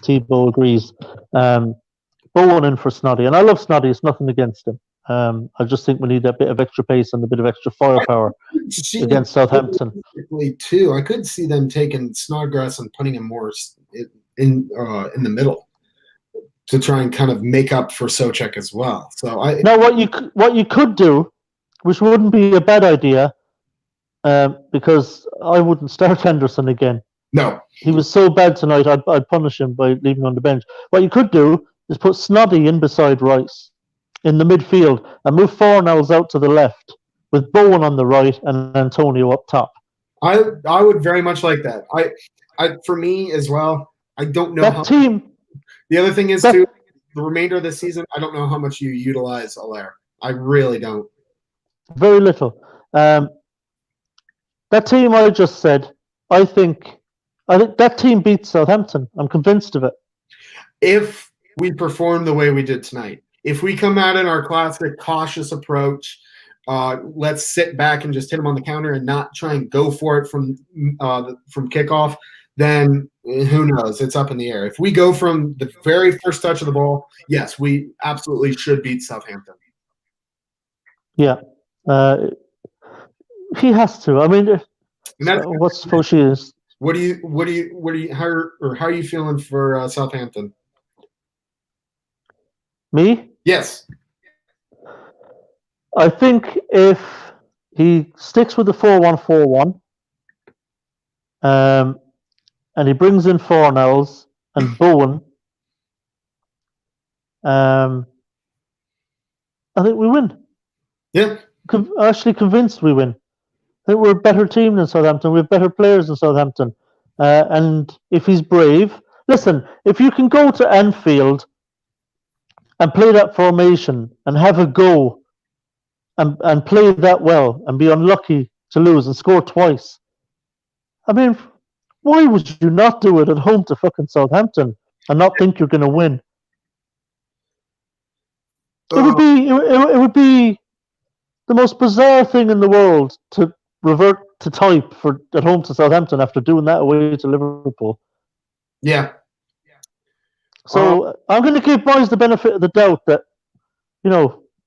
Tebow agrees. Bowen in for Snoddy, and I love Snoddy. It's nothing against him. I just think we need a bit of extra pace and a bit of extra firepower against Southampton. Too, I could see them taking Snodgrass and putting him more in the middle to try and kind of make up for Souček as well. So now what you could do, which wouldn't be a bad idea, because I wouldn't start Henderson again. No, he was so bad tonight. I'd punish him by leaving him on the bench. What you could do is put Snoddy in beside Rice in the midfield and move Fornells out to the left with Bowen on the right and Antonio up top. I would very much like that. I for me as well. I don't know that team. The other thing is too, the remainder of the season, I don't know how much you utilize Allaire. I really don't. Very little. That team I just said, I think that team beats Southampton. I'm convinced of it. If we perform the way we did tonight, if we come out in our classic cautious approach, let's sit back and just hit them on the counter and not try and go for it from kickoff, then who knows? It's up in the air. If we go from the very first touch of the ball, yes, we absolutely should beat Southampton. Yeah. He has to. I mean, what's Fauci is. How are you feeling for Southampton? Me? Yes. I think if he sticks with the 4-1-4-1, and he brings in Fornells and Bowen, I think we win. Yeah. Actually convinced we win. I think we're a better team than Southampton. We have better players than Southampton. And if he's brave, listen, if you can go to Anfield and play that formation and have a go and play that well and be unlucky to lose and score twice, I mean, why would you not do it at home to fucking Southampton and not think you're going to win? It would be the most bizarre thing in the world to revert to type for at home to Southampton after doing that away to Liverpool. Yeah. So I'm going to give Moyes the benefit of the doubt that,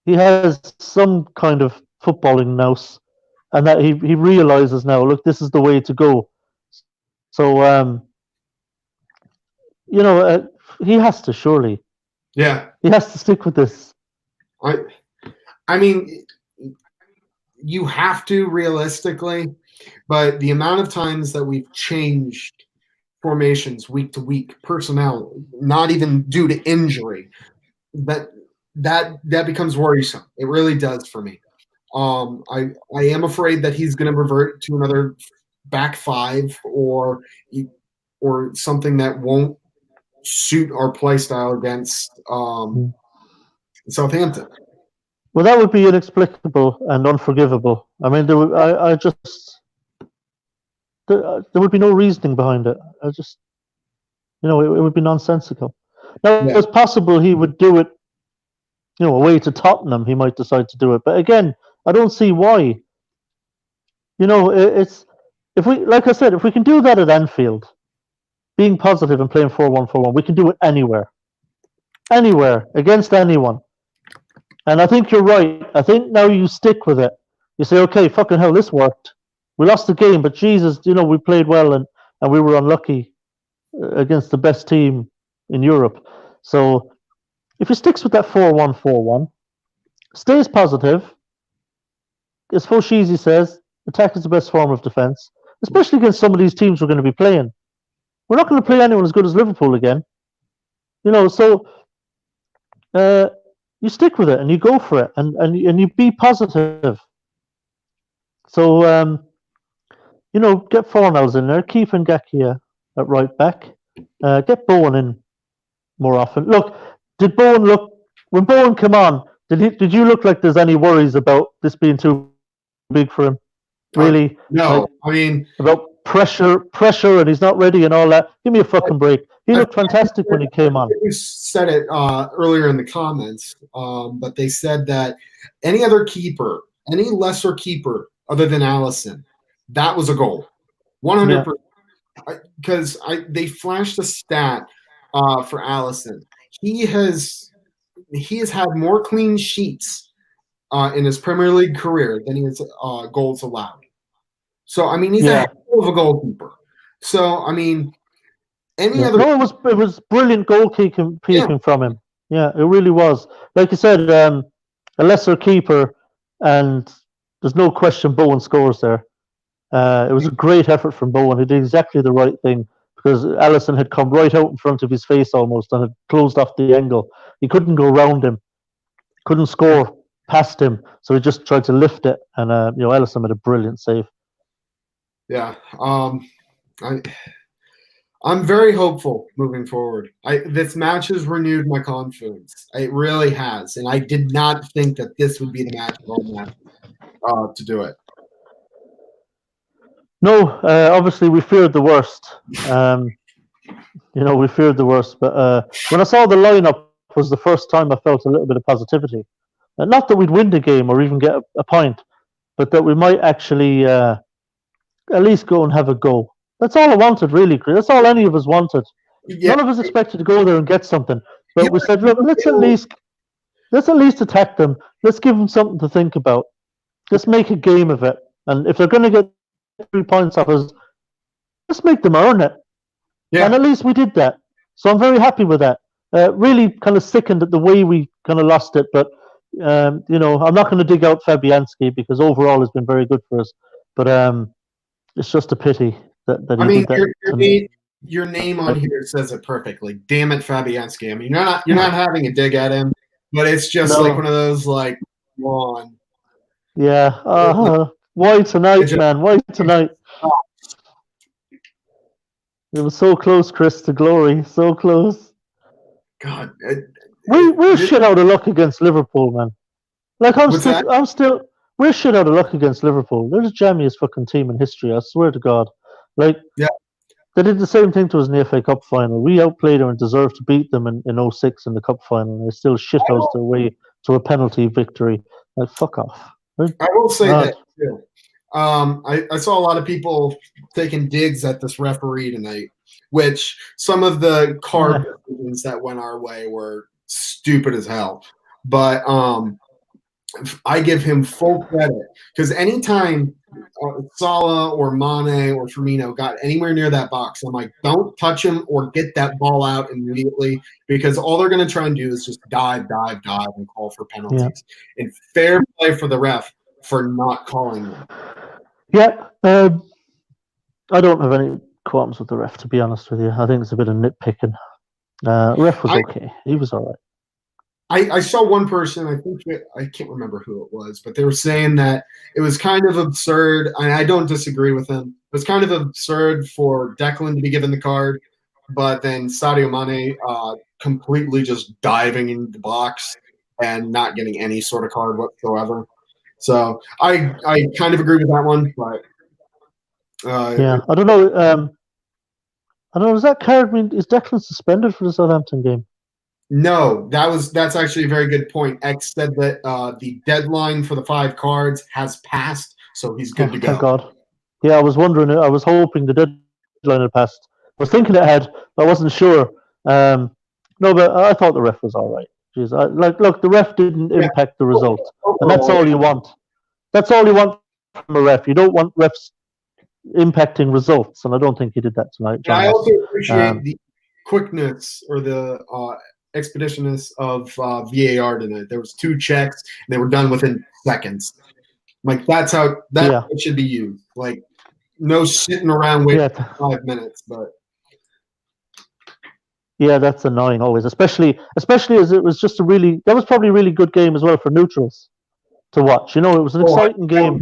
he has some kind of footballing nous and that he realizes now, look, this is the way to go. So, he has to, surely. Yeah. He has to stick with this. I mean, you have to realistically, but the amount of times that we've changed formations week to week, personnel, not even due to injury, that becomes worrisome. It really does for me. I am afraid that he's going to revert to another back five or something that won't suit our play style against Southampton. Well, that would be inexplicable and unforgivable. I mean, there would be no reasoning behind it. It would be nonsensical. Now, it's possible he would do it, away to Tottenham. He might decide to do it, but again, I don't see why. It's if we can do that at Anfield, being positive and playing 4-1-4-1, we can do it anywhere against anyone. And I think you're right. I think now you stick with it. You say, okay, fucking hell, this worked. We lost the game, but Jesus, we played well and we were unlucky against the best team in Europe. So if he sticks with that 4-1-4-1, stays positive, as Foshizi says, attack is the best form of defence, especially against some of these teams we're going to be playing. We're not going to play anyone as good as Liverpool again. So you stick with it and you go for it and you be positive. So, get Fornells in there, keep Ngakia at right back, get Bowen in more often. Look, when Bowen came on, did you look like there's any worries about this being too big for him? Really? No, I mean, about pressure, and he's not ready and all that. Give me a fucking break. He looked fantastic when he came on. You said it earlier in the comments, but they said that any other keeper, any lesser keeper other than Allison, that was a goal, 100%. Because they flashed a stat for Allison. He has had more clean sheets in his Premier League career than he has goals allowed. So I mean, he's a hell of a goalkeeper. So I mean, No, it was brilliant goalkeeping from him. Yeah, it really was. Like you said, a lesser keeper, and there's no question Bowen scores there. It was a great effort from Bowen. He did exactly the right thing because Allison had come right out in front of his face almost and had closed off the angle. He couldn't go round him, couldn't score past him, so he just tried to lift it, and Allison made a brilliant save. Yeah, I'm very hopeful moving forward. This match has renewed my confidence. It really has, and I did not think that this would be the match to do it. No, obviously we feared the worst. We feared the worst. But when I saw the lineup, was the first time I felt a little bit of positivity. Not that we'd win the game or even get a point, but that we might actually at least go and have a go. That's all I wanted, really, Chris. That's all any of us wanted. Yeah. None of us expected to go there and get something. But we said, look, let's at least attack them. Let's give them something to think about. Let's make a game of it. And if they're going to get 3 points off us, let's make them earn it. Yeah. And at least we did that. So I'm very happy with that. Really kind of sickened at the way we kind of lost it. But, I'm not going to dig out Fabianski because overall has been very good for us. But it's just a pity that he did that. Your name on here says it perfectly. Damn it, Fabianski. I mean, you're not having a dig at him, but it's just like one of those like, come on. Yeah. Why tonight, man? Why tonight? It was so close, Chris, to glory. So close. God, we're shit out of luck against Liverpool, man. Like we're shit out of luck against Liverpool. They're the jammiest fucking team in history. I swear to God. Like, they did the same thing to us in the FA Cup final. We outplayed them and deserved to beat them in 06 in the cup final. And they still shithoused their way to a penalty victory. Like, fuck off. I will say that too. I saw a lot of people taking digs at this referee tonight, which some of the card decisions that went our way were stupid as hell. But I give him full credit because anytime Salah or Mane or Firmino got anywhere near that box, I'm like, don't touch him or get that ball out immediately because all they're going to try and do is just dive and call for penalties. Yeah. And fair play for the ref for not calling them. Yeah, I don't have any qualms with the ref, to be honest with you. I think it's a bit of nitpicking. Ref was okay. He was all right. I saw one person, I can't remember who it was, but they were saying that it was kind of absurd. I don't disagree with them. It was kind of absurd for Declan to be given the card, but then Sadio Mane completely just diving into the box and not getting any sort of card whatsoever. So I kind of agree with that one, but I don't know. Does that card mean is Declan suspended for the Southampton game? No, that's actually a very good point. X said that the deadline for the 5 cards has passed, so he's good to go. Thank God. Yeah, I was wondering. I was hoping the deadline had passed. I was thinking it had, but I wasn't sure. No, but I thought the ref was all right. Jeez, look, the ref didn't impact the result, and that's all you want. That's all you want from a ref. You don't want refs impacting results, and I don't think he did that tonight. I also appreciate the quickness or the expeditiousness of VAR tonight. There was 2 checks, and they were done within seconds. Like that's how it should be used. Like no sitting around waiting for 5 minutes, but. Yeah, that's annoying always, especially as it was just that was probably a really good game as well for neutrals to watch. It was an exciting game.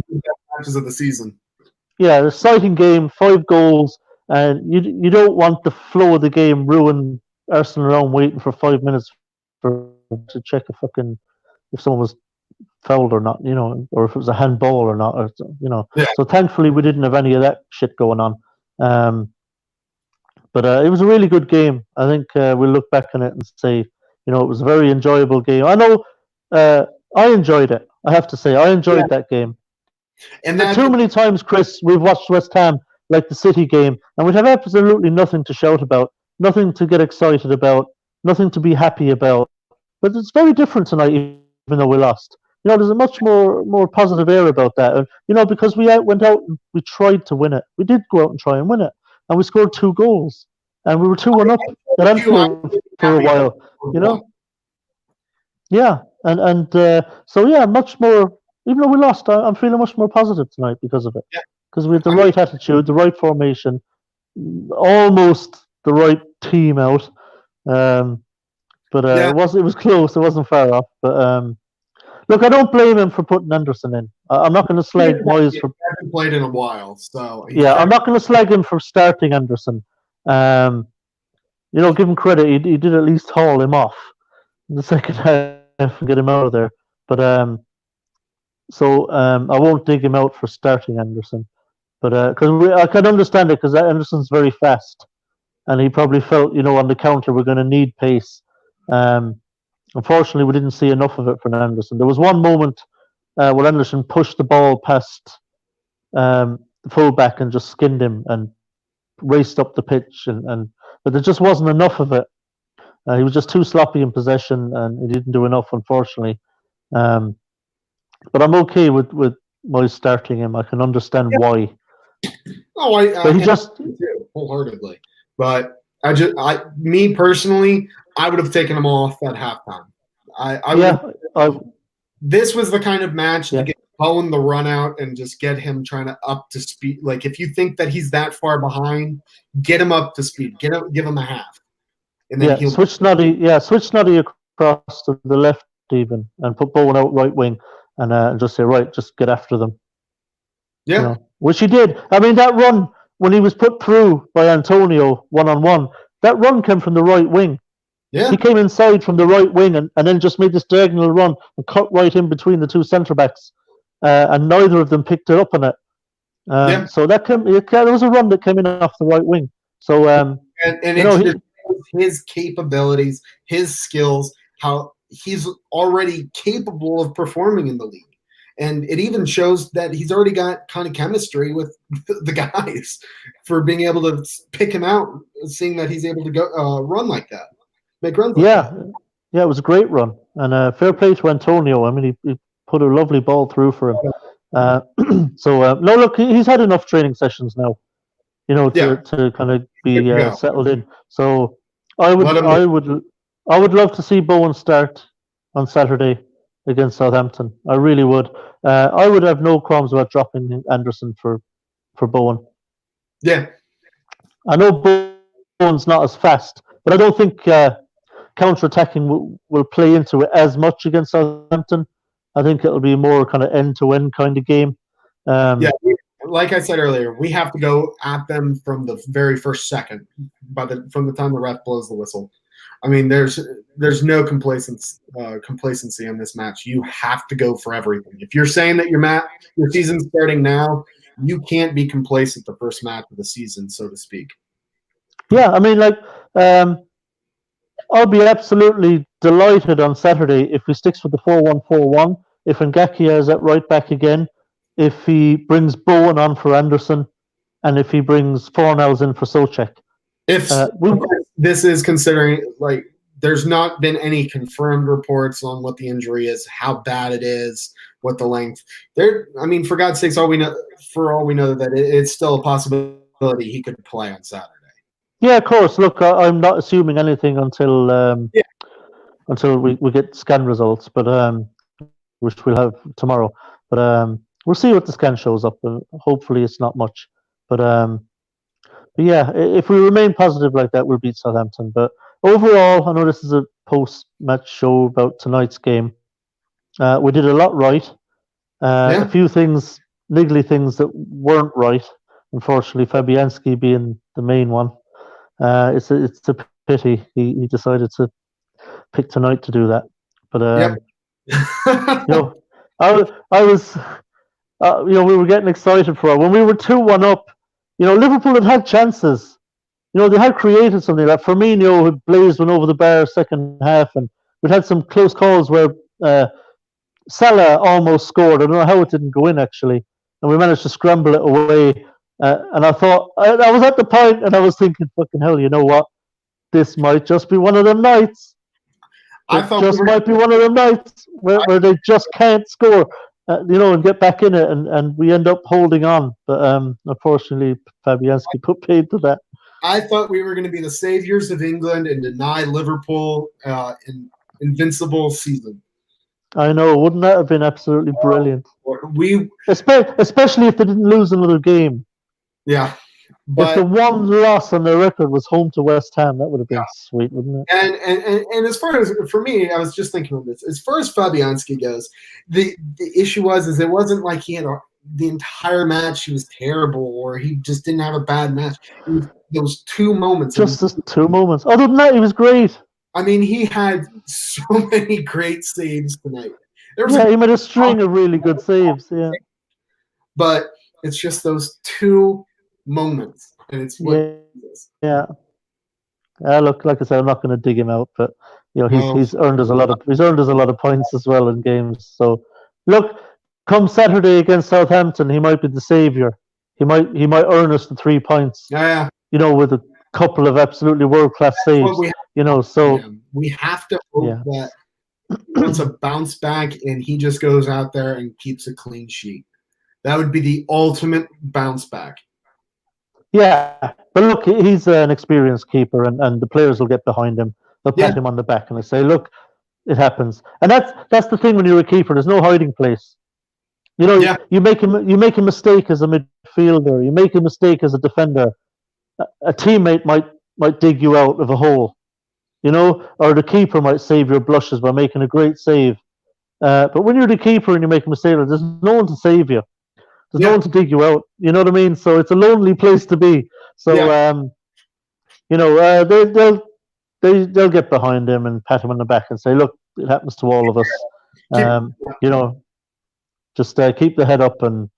Matches of the season. Yeah, an exciting game, 5 goals, and you don't want the flow of the game ruin Arsenal around waiting for 5 minutes to check if someone was fouled or not, or if it was a handball or not, So thankfully we didn't have any of that shit going on. But it was a really good game. I think we'll look back on it and say, it was a very enjoyable game. I know I enjoyed it. I have to say, I enjoyed that game. And But too many times, Chris, we've watched West Ham like the City game, and we'd have absolutely nothing to shout about, nothing to get excited about, nothing to be happy about. But it's very different tonight, even though we lost. There's a much more positive air about that. And, because we went out and we tried to win it. We did go out and try and win it, and we scored 2 goals, and we were 2-1 up at Anfield for a while. Yeah, and so yeah, much more. Even though we lost, I'm feeling much more positive tonight because of it. Yeah. Because we had the right attitude, the right formation, almost the right team out. But it was close. It wasn't far off. But look, I don't blame him for putting Anderson in. I'm not going to slag Moyes for. He hasn't played in a while, so I'm not going to slag him for starting Anderson. Give him credit. He did at least haul him off in the second half and get him out of there. But so I won't dig him out for starting Anderson. But because I can understand it, because Anderson's very fast, and he probably felt, on the counter we're going to need pace. Unfortunately, we didn't see enough of it from Anderson. There was one moment where Anderson pushed the ball past the fullback and just skinned him and raced up the pitch, but there just wasn't enough of it. He was just too sloppy in possession, and he didn't do enough, unfortunately. But I'm okay with Moyes starting him. I can understand why. Oh, but he just wholeheartedly. But me personally, I would have taken him off at halftime. This was the kind of match to get Bowen the run out and just get him trying to up to speed. Like, if you think that he's that far behind, get him up to speed. Give him a half. And then switch Noddy across to the left even, and put Bowen out right wing, and just say, right, just get after them. Yeah. Which he did. I mean, that run, when he was put through by Antonio one-on-one, that run came from the right wing. Yeah. He came inside from the right wing and then just made this diagonal run and cut right in between the two centre-backs. And neither of them picked it up on it. So there was a run that came in off the right wing. So his capabilities, his skills, how he's already capable of performing in the league. And it even shows that he's already got kind of chemistry with the guys for being able to pick him out, seeing that he's able to go run like that, make runs like that. Yeah, it was a great run. And fair play to Antonio. I mean, he put a lovely ball through for him. No, look, he's had enough training sessions now, to kind of be settled in. So I would love to see Bowen start on Saturday against Southampton. I really would. I would have no qualms about dropping Anderson for Bowen. Yeah. I know Bowen's not as fast, but I don't think counter-attacking will play into it as much against Southampton. I think it'll be more kind of end-to-end kind of game. Like I said earlier, we have to go at them from the very first second, from the time the ref blows the whistle. I mean, there's no complacency in this match. You have to go for everything. If you're saying that your season's starting now, you can't be complacent the first match of the season, so to speak. Yeah, I mean, I'll be absolutely delighted on Saturday if he sticks with the 4-1-4-1, if Ngakia is at right back again, if he brings Bowen on for Anderson, and if he brings Fornals in for Souček. This is considering, there's not been any confirmed reports on what the injury is, how bad it is, what the length. For God's sakes, all we know that it's still a possibility he could play on Saturday. Yeah, of course. Look, I'm not assuming anything until we get scan results, but which we'll have tomorrow. But we'll see what the scan shows up, and hopefully it's not much. But yeah, if we remain positive like that, we'll beat Southampton. But overall, I know this is a post-match show about tonight's game. We did a lot right. A few things, niggly things that weren't right. Unfortunately, Fabianski being the main one. It's a pity he decided to pick tonight to do that. But I was, we were getting excited for it when we were 2-1 up. Liverpool had chances. They had created something. That Firmino had blazed one over the bar second half, and we'd had some close calls where Salah almost scored. I don't know how it didn't go in, actually. and we managed to scramble it away. And I thought, I was at the point, and I was thinking, fucking hell, you know what? This might just be one of them nights. I It thought just might be one of them nights where they just can't score, and get back in it, and we end up holding on. But unfortunately, Fabianski put paid to that. I thought we were going to be the saviors of England and deny Liverpool an invincible season. I know, wouldn't that have been absolutely brilliant? We, especially if they didn't lose another game. yeah. If the one loss on their record was home to West Ham, that would have been sweet, wouldn't it? And as far as for me, I was just thinking of this. As far as Fabianski goes, the issue was it wasn't like he had the entire match he was terrible or he just didn't have a bad match. It was those 2 moments. Just those 2 moments. Other than that, he was great. I mean, he had so many great saves tonight. He made a string of really good saves. Yeah, but it's just those 2 moments, and it's what. Yeah. Look, like I said, I'm not going to dig him out, but he's earned us a lot of points as well in games. So, look, come Saturday against Southampton, he might be the savior. He might earn us the 3 points. Yeah. With a couple of absolutely world-class saves. We have to hope that it's a bounce back, and he just goes out there and keeps a clean sheet. That would be the ultimate bounce back. Yeah, but look, he's an experienced keeper, and the players will get behind him. They'll pat him on the back and they say, "Look, it happens." And that's the thing when you're a keeper. There's no hiding place. You make a mistake as a midfielder. You make a mistake as a defender. A teammate might dig you out of a hole, or the keeper might save your blushes by making a great save. But when you're the keeper and you make a mistake, there's no one to save you. There's no one to dig you out. You know what I mean? So it's a lonely place to be. So they'll get behind him and pat him on the back and say, "Look, it happens to all of us." Just keep the head up and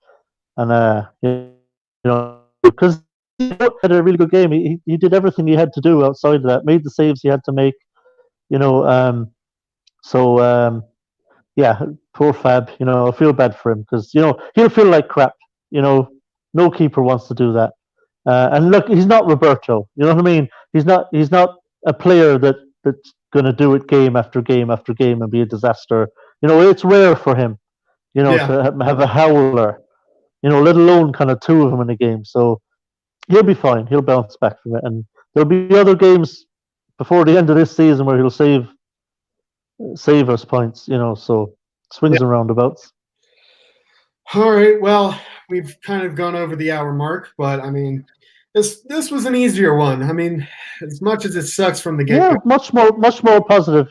because he had a really good game. He did everything he had to do outside of that. Made the saves he had to make. Poor Fab. I feel bad for him because he'll feel like crap. No keeper wants to do that. And look, he's not Roberto. You know what I mean? He's not a player that's going to do it game after game after game and be a disaster. It's rare for him. To have a howler. Let alone kind of 2 of them in a game. So he'll be fine. He'll bounce back from it, and there'll be other games before the end of this season where he'll save us points. So swings and roundabouts. All right. Well, we've kind of gone over the hour mark, but I mean, this was an easier one. I mean, as much as it sucks from the game. Yeah, much more positive.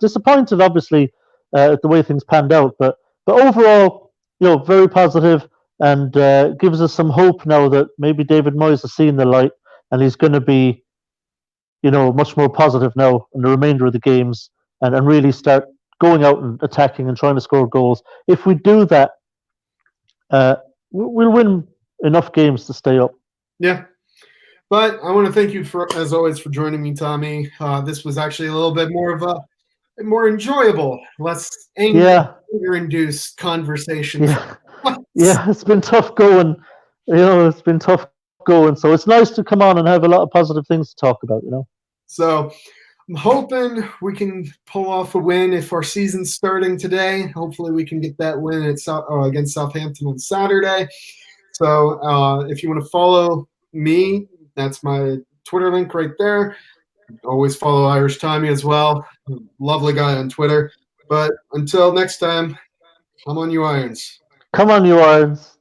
Disappointed obviously at the way things panned out, but overall, very positive, and gives us some hope now that maybe David Moyes has seen the light and he's going to be, much more positive now in the remainder of the games and really start going out and attacking and trying to score goals. If we do that, we'll win enough games to stay up. Yeah. But I want to thank you as always for joining me, Tommy. This was actually a little bit more of a more enjoyable, less anger-induced conversation. Yeah, it's been tough going. So it's nice to come on and have a lot of positive things to talk about. So I'm hoping we can pull off a win if our season's starting today. Hopefully we can get that win against Southampton on Saturday. So if you want to follow me, that's my Twitter link right there. Always follow Irish Tommy as well. Lovely guy on Twitter. But until next time, come on, you Irons. Come on, you Irons.